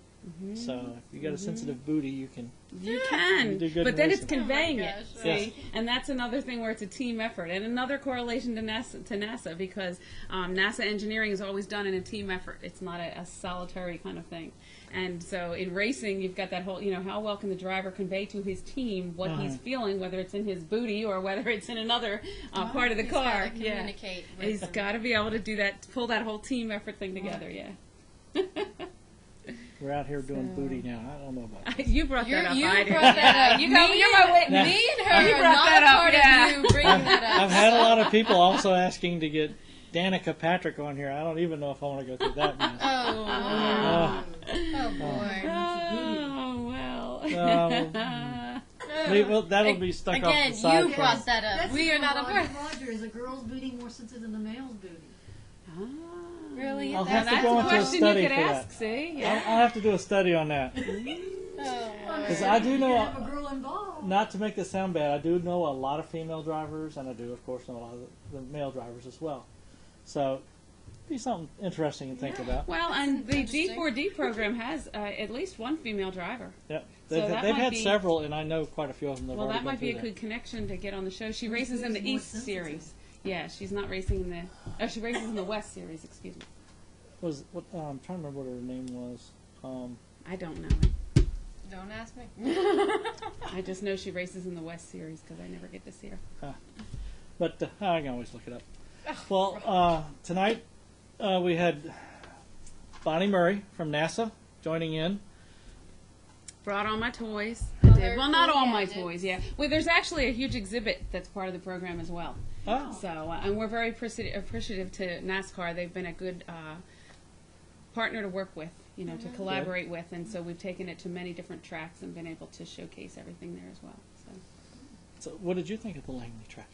So if you got a sensitive booty, you can. You can, do good but then racing. it's conveying it. Yes. See, and that's another thing where it's a team effort, and another correlation to NASA because NASA engineering is always done in a team effort. It's not a solitary kind of thing. And so in racing, you've got that whole, how well can the driver convey to his team what he's feeling, whether it's in his booty or whether it's in another part of the car. He's got to communicate with He's them. got to be able to do that, pull that whole team effort thing together. We're out here doing booty now. I don't know about that. You brought that up. You I brought that up. You're my witness. Me and her you are brought not that a up, part yeah. of you bringing that up. I've had a lot of people also asking to get Danica Patrick on here. I don't even know if I want to go through that mess. Oh boy. Well, that'll be stuck off Again, the side. you brought that up. That's We are not a part. Roger, is a girl's booty more sensitive than the male's booty? Really? I'll have to that's go a into a question study you could for ask. that. See? I'll have to do a study on that. Because I do know, have a girl involved. not to make this sound bad, I do know a lot of female drivers, and I do, of course, know a lot of the male drivers as well. So, be something interesting to think about. Well, and the D4D program has at least one female driver. Yep. So They've that had might be- several, and I know quite a few of them. Well, that might be a good connection to get on the show. She races in the East Series. Yeah, she's not racing in the... Oh, she races in the West Series, excuse me. I'm trying to remember what her name was. I don't know. Don't ask me. I just know she races in the West Series because I never get to see her. But I can always look it up. Well, tonight we had Bonnie Murray from NASA joining in. Brought all my toys. All I did. her Well, not cool all my gadgets. toys, yeah. Well, there's actually a huge exhibit that's part of the program as well. Oh. So, and we're very appreciative to NASCAR. They've been a good partner to work with, you know, to collaborate with, and so we've taken it to many different tracks and been able to showcase everything there as well. So what did you think of the Langley track?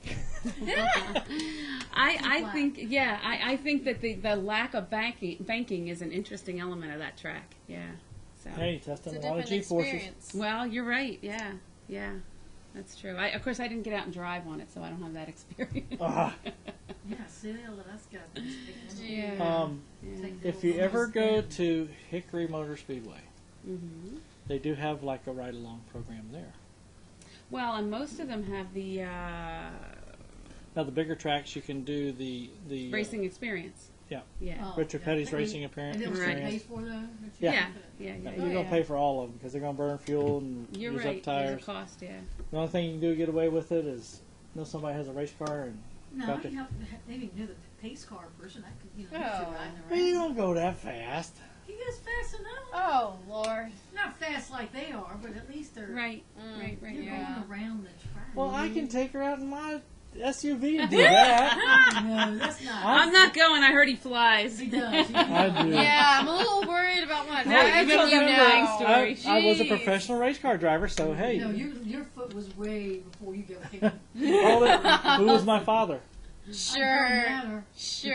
I think that the lack of banking is an interesting element of that track. Yeah. So. Hey, testing a lot of G-forces. Well, you're right. Yeah. That's true. Of course, I didn't get out and drive on it, so I don't have that experience. Yeah, see, that's got if you ever go to Hickory Motor Speedway, they do have like a ride-along program there. Well, and most of them have the... now, the bigger tracks, you can do the racing experience. Yeah. Yeah. Richard Petty's racing appearance. And they'll pay for those? Yeah. You're going to pay for all of them because they're going to burn fuel and use up tires. There's a cost, yeah. The only thing you can do to get away with it is know somebody has a race car and maybe knew the pace car person. I could, you know, riding around. Well, you don't go that fast. He goes fast enough. Oh, Lord. Not fast like they are, but at least they're right. You're going around the track. Well, I can take her out in my SUV and do that. No, that's not. I'm not going. I heard he flies. He does. I do. Yeah, I'm a little worried about my I was a professional race car driver, so hey. No, your foot was way before you got kicked. Who was my father? Sure. His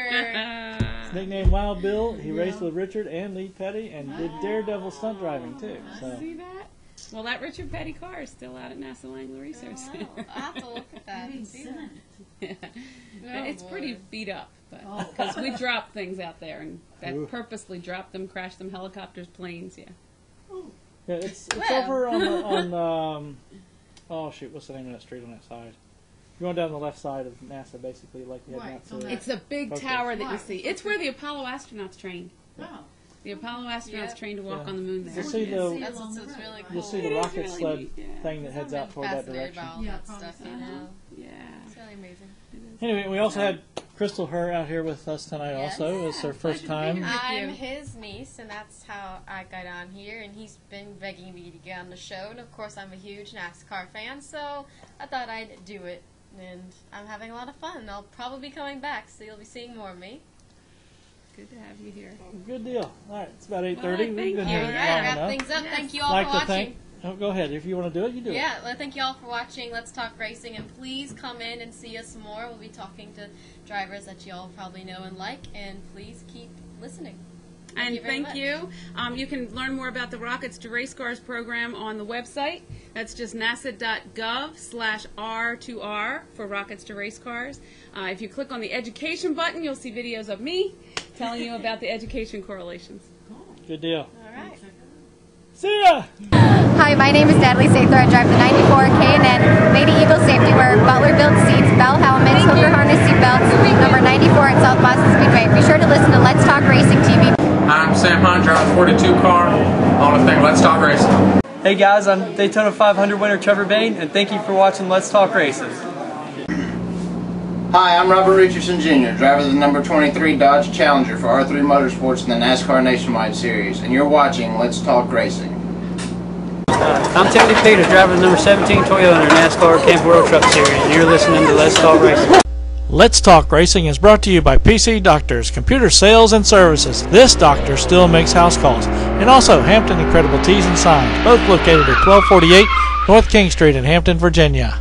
nickname Wild Bill. He raced with Richard and Lee Petty and did daredevil stunt driving too. So. See that? Well, that Richard Petty car is still out at NASA Langley Research Center. I'll have to look at that and see that. It's pretty beat up, but because we dropped things out there and purposely dropped them, crashed them, helicopters, planes, yeah. Yeah, it's over on oh shoot, what's the name of that street on that side? You're going down the left side of NASA, basically, like you had not to. It's the big tower that you see. It's where the Apollo astronauts trained. The Apollo astronauts trained to walk on the moon there. You'll see really cool. You'll see the rocket sled thing that heads out toward that direction. Stuff, you know. Yeah. It's really amazing. Anyway, we also had Krystal Hurr out here with us tonight also. It's her first time. I'm his niece, and that's how I got on here, and he's been begging me to get on the show, and of course I'm a huge NASCAR fan, so I thought I'd do it, and I'm having a lot of fun. I'll probably be coming back, so you'll be seeing more of me. Good to have you here. Good deal. All right, it's about 8:30. Well, We've been here long wrap enough. things up. Thank you all for watching. Go ahead. If you want to do it, you do it. Yeah, well, thank you all for watching Let's Talk Racing, and please come in and see us more. We'll be talking to drivers that you all probably know and like, and please keep listening. Thank you. You can learn more about the Rockets to Racecars program on the website. That's just nasa.gov/R2R for Rockets to Racecars. If you click on the education button, you'll see videos of me telling you about the education correlations. Good deal. All right. See ya! Hi, my name is Natalie Sather. I drive the 94 K&N Lady Eagle Safety Wear, Butler Built Seats, Bell Helmets, Hooker Harness Seatbelts, number 94 at South Boston Speedway. Be sure to listen to Let's Talk Racing TV. I'm Sam Hunt, drive 42 car on the thing Let's Talk Racing. Hey guys, I'm Daytona 500 winner Trevor Bain, and thank you for watching Let's Talk Racing. Hi, I'm Robert Richardson Jr., driver of the number 23 Dodge Challenger for R3 Motorsports in the NASCAR Nationwide Series, and you're watching Let's Talk Racing. I'm Tony Peter, driver of the number 17 Toyota in the NASCAR Camp World Truck Series, and you're listening to Let's Talk Racing. Let's Talk Racing is brought to you by PC Doctors, Computer Sales and Services. This doctor still makes house calls. And also Hampton Incredible Tees and Signs, both located at 1248 North King Street in Hampton, Virginia.